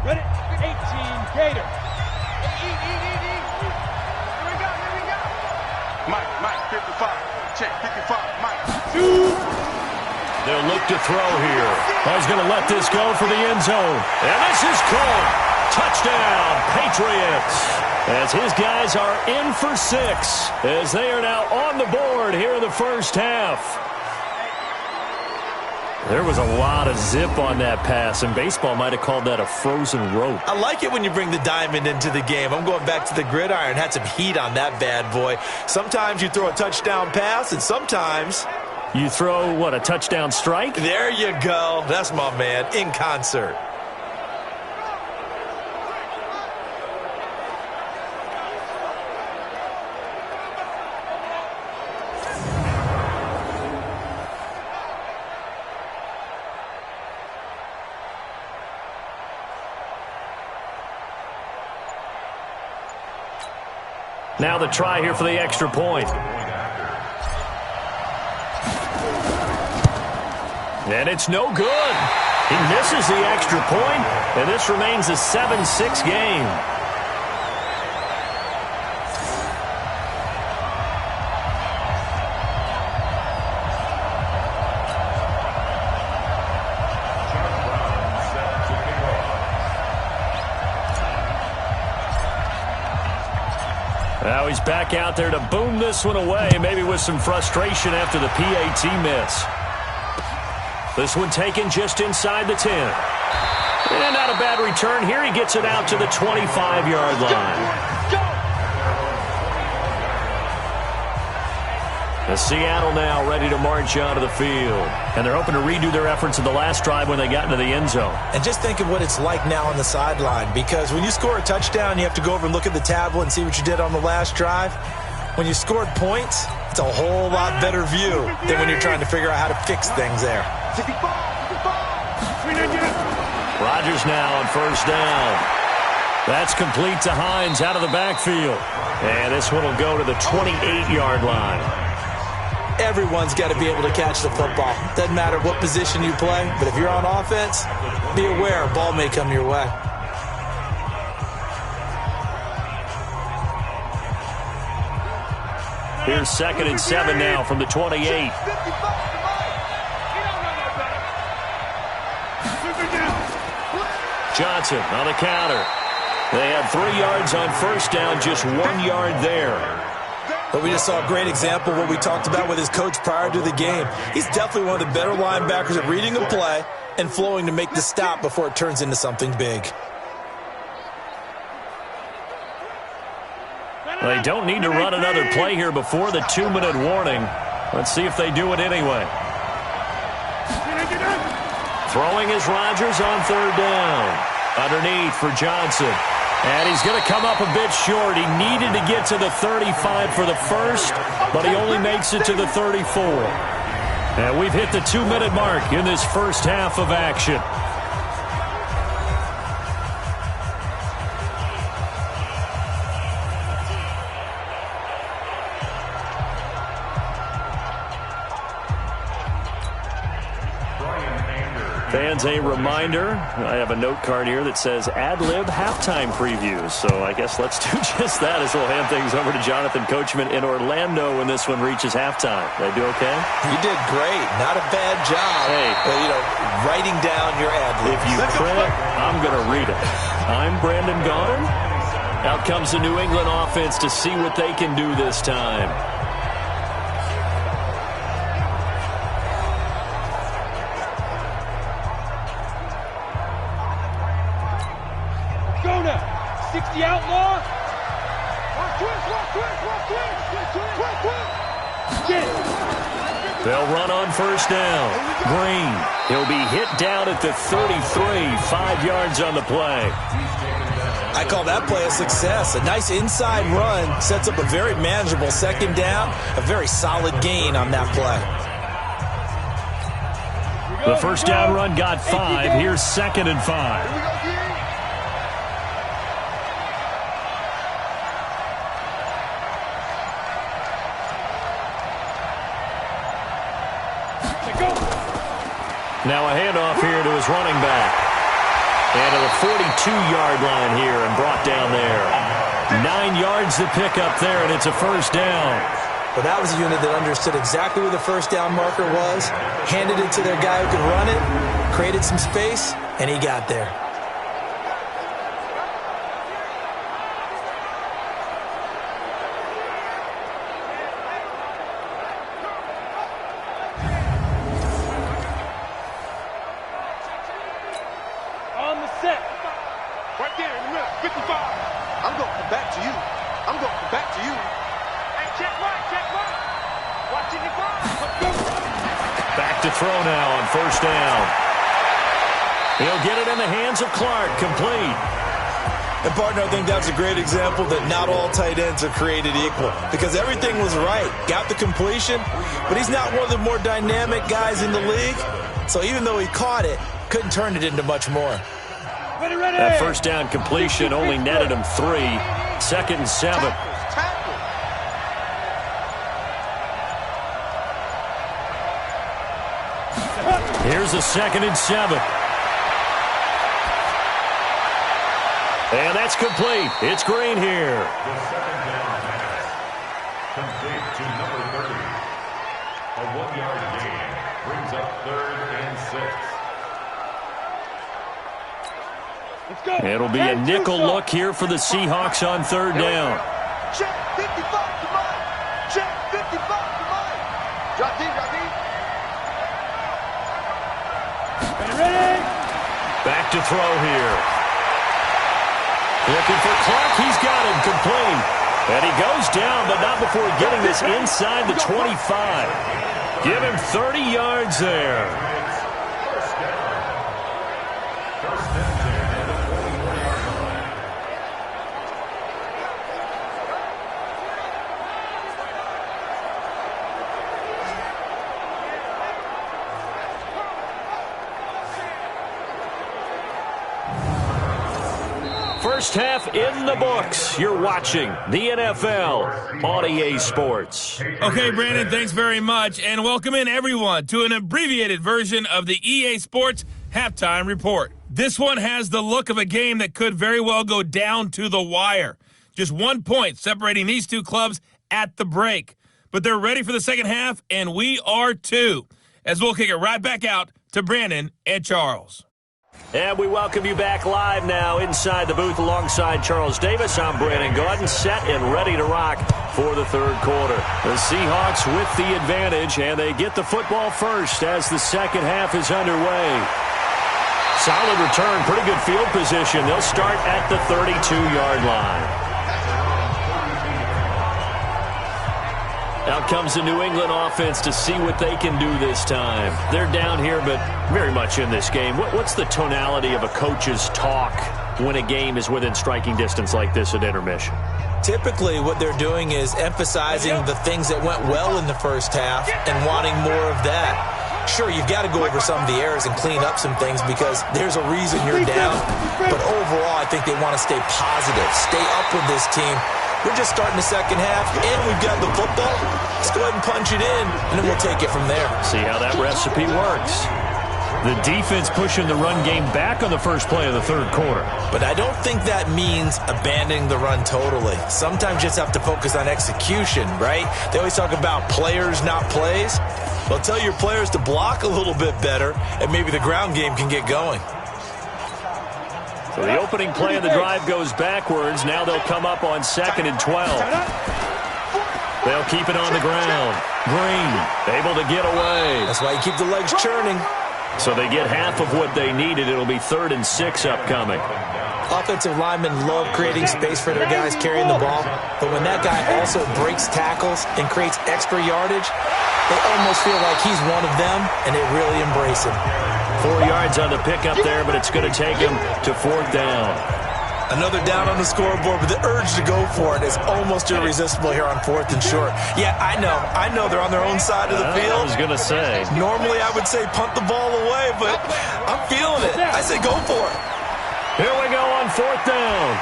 Ready? 18, Gator. Eat. Here we go. Mike, 55. Check, 55, Mike. They'll look to throw here. He's going to let this go for the end zone. And this is caught. Touchdown, Patriots. As his guys are in for 6. As they are now on the board here in the first half. There was a lot of zip on that pass, and baseball might have called that a frozen rope. I like it when you bring the diamond into the game. I'm going back to the gridiron. Had some heat on that bad boy. Sometimes you throw a touchdown pass, and sometimes you throw, what, a touchdown strike? There you go. That's my man, in concert. Now the try here for the extra point. And it's no good. He misses the extra point, and this remains a 7-6 game. Now he's back out there to boom this one away, maybe with some frustration after the PAT miss. This one taken just inside the 10. And not a bad return here. He gets it out to the 25-yard line. As Seattle now ready to march out of the field. And they're hoping to redo their efforts in the last drive when they got into the end zone. And just think of what it's like now on the sideline, because when you score a touchdown, you have to go over and look at the tablet and see what you did on the last drive. When you scored points, it's a whole lot better view than when you're trying to figure out how to fix things there. Rodgers now on first down. That's complete to Hines out of the backfield. And this one will go to the 28-yard line. Everyone's got to be able to catch the football. Doesn't matter what position you play, but if you're on offense, be aware a ball may come your way. Here's 2nd and 7 now from the 28. Johnson on the counter. They had 3 yards on first down, just 1 yard there. But we just saw a great example of what we talked about with his coach prior to the game. He's definitely one of the better linebackers at reading a play and flowing to make the stop before it turns into something big. They don't need to run another play here before the 2-minute warning. Let's see if they do it anyway. Throwing is Rodgers on 3rd down. Underneath for Johnson. And he's going to come up a bit short. He needed to get to the 35 for the first, but he only makes it to the 34. And we've hit the 2-minute mark in this first half of action. Fans, a reminder, I have a note card here that says ad-lib halftime previews. So I guess let's do just that as we'll hand things over to Jonathan Coachman in Orlando when this one reaches halftime. Did I do okay? You did great. Not a bad job. Hey. Writing down your ad-libs. If you print, I'm going to read it. I'm Brandon Gaudin. Out comes the New England offense to see what they can do this time. The outlaw. They'll run on first down. Green. He'll be hit down at the 33. 5 yards on the play. I call that play a success. A nice inside run sets up a very manageable 2nd down. A very solid gain on that play. The first down run got 5. Here's 2nd and 5. Now a handoff here to his running back. And to the 42-yard line here and brought down there. 9 yards to pick up there, and it's a first down. Well, that was a unit that understood exactly where the first down marker was, handed it to their guy who could run it, created some space, and he got there. Throw now on first down. He'll get it in the hands of Clark, complete. And, partner, I think that's a great example that not all tight ends are created equal, because everything was right. Got the completion, but he's not one of the more dynamic guys in the league. So even though he caught it, couldn't turn it into much more. That first down completion only netted him 3. 2nd and 7. Here's a 2nd and 7. And that's complete. It's Green here. The second down pass. Complete to number 30. A 1-yard gain brings up 3rd and 6. Let's go. It'll be a nickel look here for the Seahawks on 3rd down. Check 55 to mine. Check 55 to mine. Drop deep, drop deep. Ready? Back to throw here. Looking for Clark. He's got him complete. And he goes down, but not before getting this inside the 25. Give him 30 yards there. First down. First and 10 at the 44-yard line. First half in the books. You're watching the NFL on EA Sports. Okay, Brandon, thanks very much. And welcome in, everyone, to an abbreviated version of the EA Sports Halftime Report. This one has the look of a game that could very well go down to the wire. Just 1 point separating these two clubs at the break. But they're ready for the second half, and we are too. As we'll kick it right back out to Brandon and Charles. And we welcome you back live now inside the booth alongside Charles Davis. I'm Brandon Gordon, set and ready to rock for the third quarter. The Seahawks with the advantage, and they get the football first as the second half is underway. Solid return, pretty good field position. They'll start at the 32-yard line. Out comes the New England offense to see what they can do this time. They're down here, but very much in this game. What's the tonality of a coach's talk when a game is within striking distance like this at intermission? Typically, what they're doing is emphasizing the things that went well in the first half and wanting more of that. Sure, you've got to go over some of the errors and clean up some things because there's a reason you're down. But overall, I think they want to stay positive, stay up with this team. We're just starting the second half, and we've got the football. Let's go ahead and punch it in, and then we'll take it from there. See how that recipe works. The defense pushing the run game back on the first play of the third quarter. But I don't think that means abandoning the run totally. Sometimes you just have to focus on execution, right? They always talk about players, not plays. Well, tell your players to block a little bit better, and maybe the ground game can get going. So the opening play of the drive goes backwards. Now they'll come up on 2nd and 12. They'll keep it on the ground. Green able to get away. That's why you keep the legs churning. So they get half of what they needed. It'll be 3rd and 6 upcoming. Offensive linemen love creating space for their guys carrying the ball, but when that guy also breaks tackles and creates extra yardage, they almost feel like he's one of them, and they really embrace him. 4 yards on the pickup there, but it's going to take him to 4th down. Another down on the scoreboard, but the urge to go for it is almost irresistible here on 4th and short. Yeah, I know they're on their own side of the field. I was going to say. Normally I would say punt the ball away, but I'm feeling it. I say go for it. Here we go on 4th down.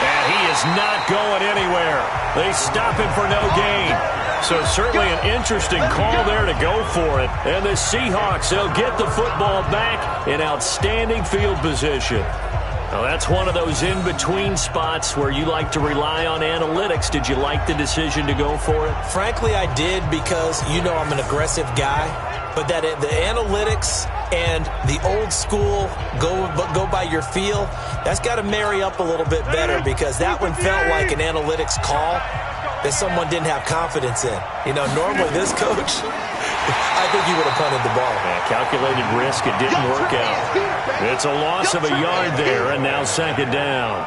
And he is not going anywhere. They stop him for no gain. So certainly an interesting call there to go for it. And the Seahawks, they'll get the football back in outstanding field position. Now that's one of those in-between spots where you like to rely on analytics. Did you like the decision to go for it? Frankly, I did because you know I'm an aggressive guy. But that the analytics and the old school go by your feel, that's got to marry up a little bit better because that one felt like an analytics call that someone didn't have confidence in. You know, normally this coach, I think he would have punted the ball. Yeah, calculated risk, it didn't work out. It's a loss of a yard there, and now 2nd down.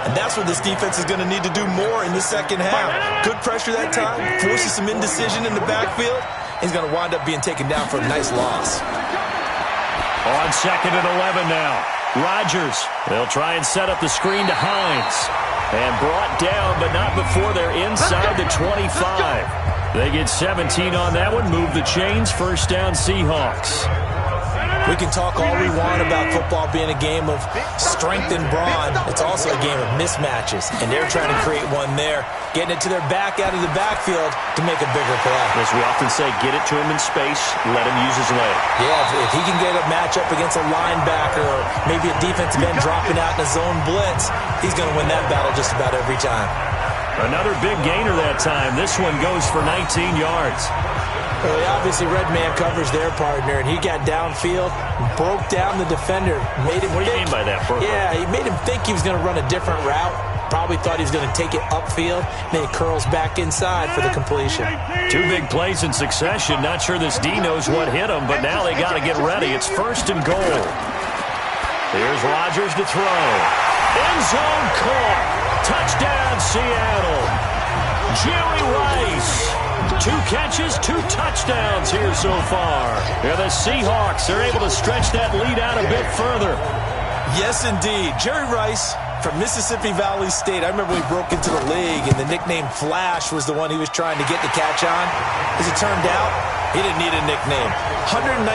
And that's what this defense is going to need to do more in the second half. Good pressure that time, forces some indecision in the backfield. He's going to wind up being taken down for a nice loss. On 2nd and 11 now. Rodgers, they'll try and set up the screen to Hines. And brought down, but not before they're inside the 25. They get 17 on that one, move the chains, 1st down Seahawks. We can talk all we want about football being a game of strength and brawn. It's also a game of mismatches, and they're trying to create one there, getting it to their back out of the backfield to make a bigger play. As we often say, get it to him in space, let him use his leg. Yeah, if he can get a matchup against a linebacker or maybe a defensive end dropping out in a zone blitz, he's going to win that battle just about every time. Another big gainer that time. This one goes for 19 yards. Well, he obviously read man coverage their partner, and he got downfield, broke down the defender, made him What do you mean by that, bro? Yeah, he made him think he was going to run a different route. Probably thought he was going to take it upfield. Then he curls back inside for the completion. Two big plays in succession. Not sure this D knows what hit him, but now they got to get ready. It's 1st and goal. Here's Rodgers to throw. End zone caught. Touchdown, Seattle. Jerry Rice. 2 catches, 2 touchdowns here so far. Yeah, the Seahawks are able to stretch that lead out a bit further. Yes, indeed. Jerry Rice from Mississippi Valley State. I remember when he broke into the league, and the nickname Flash was the one he was trying to get the catch on. As it turned out, he didn't need a nickname. 197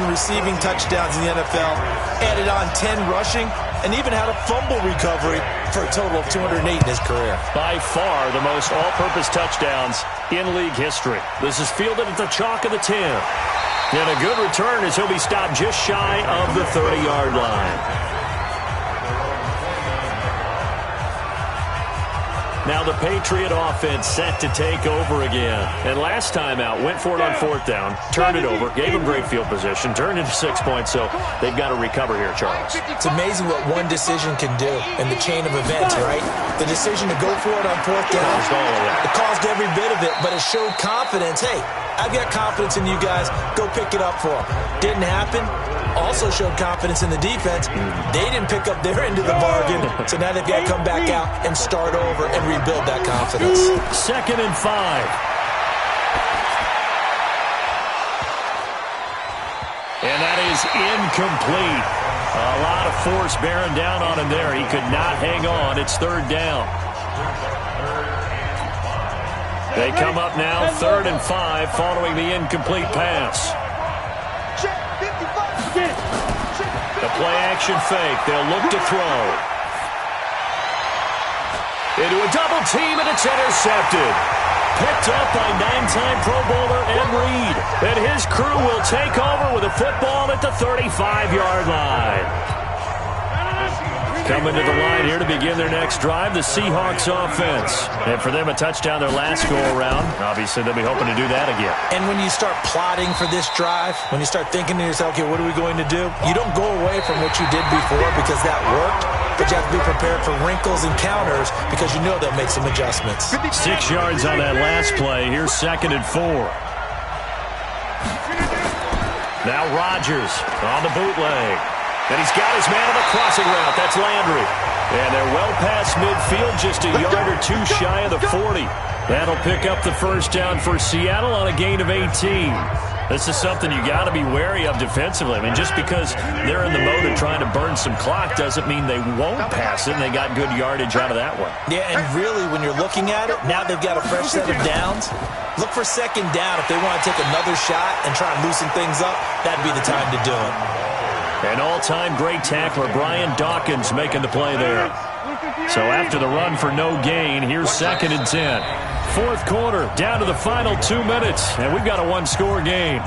receiving touchdowns in the NFL, added on 10 rushing, and even had a fumble recovery for a total of 208 in his career. By far the most all-purpose touchdowns in league history. This is fielded at the chalk of the 10. And a good return as he'll be stopped just shy of the 30-yard line. Now the Patriot offense set to take over again. And last time out, went for it on 4th down, turned it over, gave them great field position, turned into 6 points, so they've got to recover here, Charles. It's amazing what one decision can do in the chain of events, right? The decision to go for it on 4th down, it caused every bit of it, but it showed confidence. Hey, I've got confidence in you guys. Go pick it up for them. Didn't happen. Also showed confidence in the defense. They didn't pick up their end of the bargain, so now they've got to come back out and start over and rebuild that confidence. 2nd and 5. And that is incomplete. A lot of force bearing down on him there. He could not hang on. It's 3rd down. They come up now 3rd and 5 following the incomplete pass. The play-action fake. They'll look to throw. Into a double team, and it's intercepted. Picked up by 9-time Pro Bowler Ed Reed. And his crew will take over with a football at the 35-yard line. Coming to the line here to begin their next drive, the Seahawks offense. And for them, a touchdown their last go-around. Obviously, they'll be hoping to do that again. And when you start plotting for this drive, when you start thinking to yourself, okay, what are we going to do? You don't go away from what you did before because that worked, but you have to be prepared for wrinkles and counters because you know they'll make some adjustments. 6 yards on that last play. Here's 2nd and 4. Now Rodgers on the bootleg. And he's got his man on the crossing route. That's Landry. And they're well past midfield, just a yard or 2 shy of the 40. That'll pick up the 1st down for Seattle on a gain of 18. This is something you got to be wary of defensively. I mean, just because they're in the mode of trying to burn some clock doesn't mean they won't pass it, and they got good yardage out of that one. Yeah, and really, when you're looking at it, now they've got a fresh set of downs. Look for 2nd down if they want to take another shot and try and loosen things up. That'd be the time to do it. An all-time great tackler, Brian Dawkins, making the play there. So after the run for no gain, here's 2nd and 10. 4th quarter, down to the final 2 minutes, and we've got a 1-score game.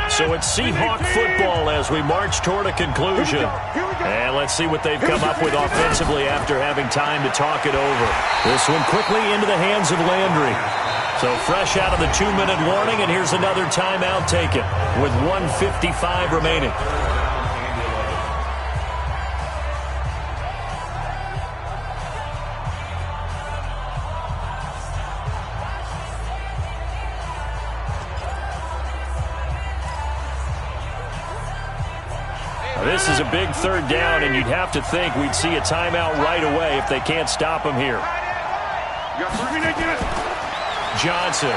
So it's Seahawk football as we march toward a conclusion. And let's see what they've come up with offensively after having time to talk it over. This one quickly into the hands of Landry. So fresh out of the 2-minute warning, and here's another timeout taken with 1:55 remaining. Now, this is a big 3rd down, and you'd have to think we'd see a timeout right away if they can't stop him here. Johnson.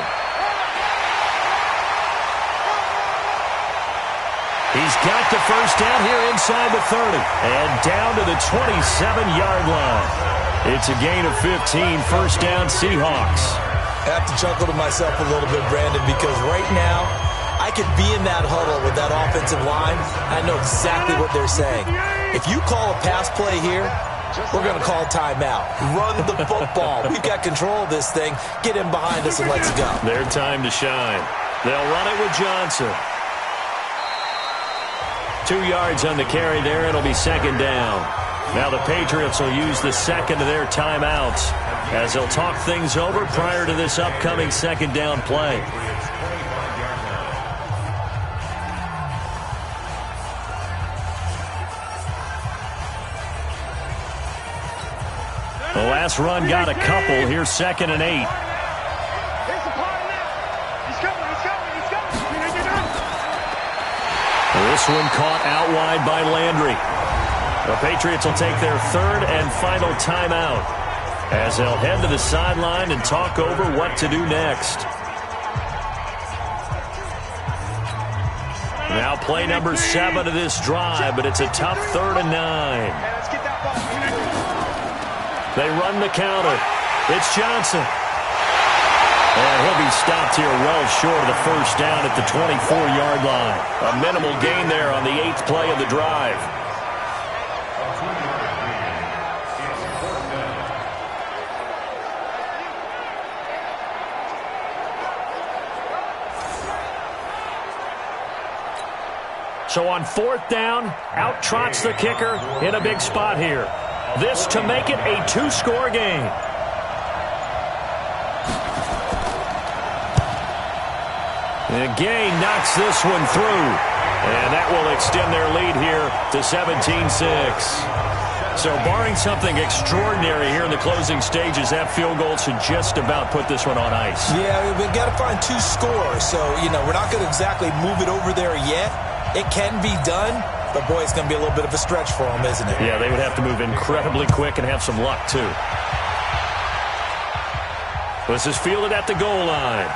He's got the 1st down here inside the 30 and down to the 27-yard line. It's a gain of 15, 1st down Seahawks. I have to chuckle to myself a little bit, Brandon, because right now I could be in that huddle with that offensive line. I know exactly what they're saying. If you call a pass play here, we're going to call timeout. Run the football. We've got control of this thing. Get in behind us and let's go. Their time to shine. They'll run it with Johnson. 2 yards on the carry there. It'll be second down. Now the Patriots will use the second of their timeouts as they'll talk things over prior to this upcoming second down play. The last run got a couple. Here's 2nd and 8. This one caught out wide by Landry. The Patriots will take their 3rd and final timeout as they'll head to the sideline and talk over what to do next. Now play number 7 of this drive, but it's a tough 3rd and 9. They run the counter. It's Johnson. And he'll be stopped here well short of the first down at the 24-yard line. A minimal gain there on the 8th play of the drive. So on 4th down, out trots the kicker in a big spot here. This to make it a 2-score game. And Gay knocks this one through. And that will extend their lead here to 17-6. So barring something extraordinary here in the closing stages, that field goal should just about put this one on ice. Yeah, we've got to find 2 scores. So, we're not going to exactly move it over there yet. It can be done, but boy, it's going to be a little bit of a stretch for them, isn't it? Yeah, they would have to move incredibly quick and have some luck, too. This is fielded at the goal line.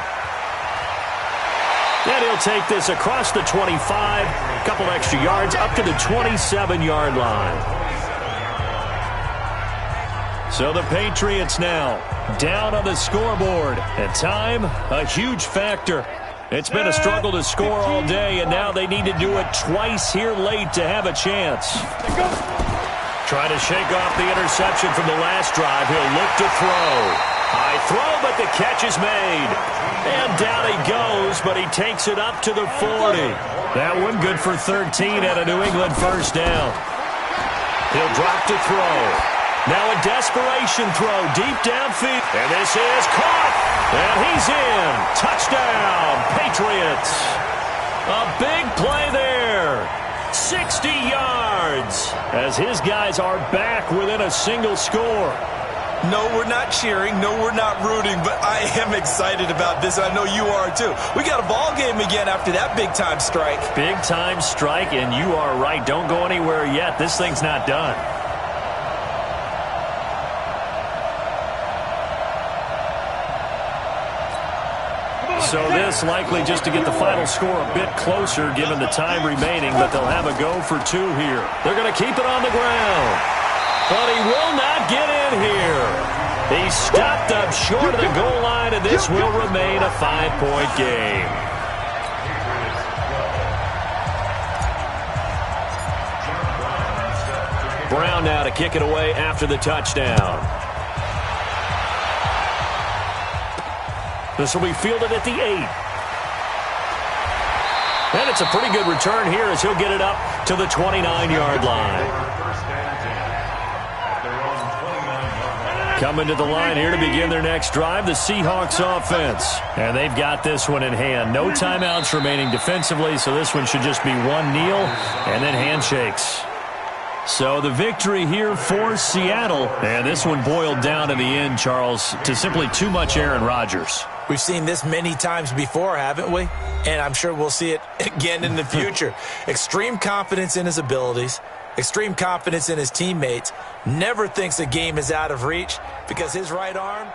And he'll take this across the 25, a couple extra yards, up to the 27-yard line. So the Patriots now down on the scoreboard. And time, a huge factor. It's been a struggle to score all day, and now they need to do it twice here late to have a chance. Trying to shake off the interception from the last drive. He'll look to throw. High throw, but the catch is made. And down he goes, but he takes it up to the 40. That one good for 13 at a New England first down. He'll drop to throw. Now a desperation throw deep downfield. And this is caught. And he's in. Touchdown, Patriots. A big play there. 60 yards as his guys are back within a single score. No, we're not cheering. No, we're not rooting, but I am excited about this. I know you are too. We got a ball game again after that big-time strike. Big-time strike, and you are right. Don't go anywhere yet. This thing's not done. So this likely just to get the final score a bit closer given the time remaining, but they'll have a go for 2 here. They're going to keep it on the ground. But he will not get in here. He's stopped up short of the goal line, and this will remain a 5-point game. Brown now to kick it away after the touchdown. This will be fielded at the 8. And it's a pretty good return here as he'll get it up to the 29-yard line. Coming to the line here to begin their next drive, the Seahawks offense. And they've got this one in hand. No timeouts remaining defensively, so this one should just be one kneel and then handshakes. So the victory here for Seattle. And this one boiled down in the end, Charles, to simply too much Aaron Rodgers. We've seen this many times before, haven't we? And I'm sure we'll see it again in the future. Extreme confidence in his abilities. Extreme confidence in his teammates. Never thinks a game is out of reach because his right arm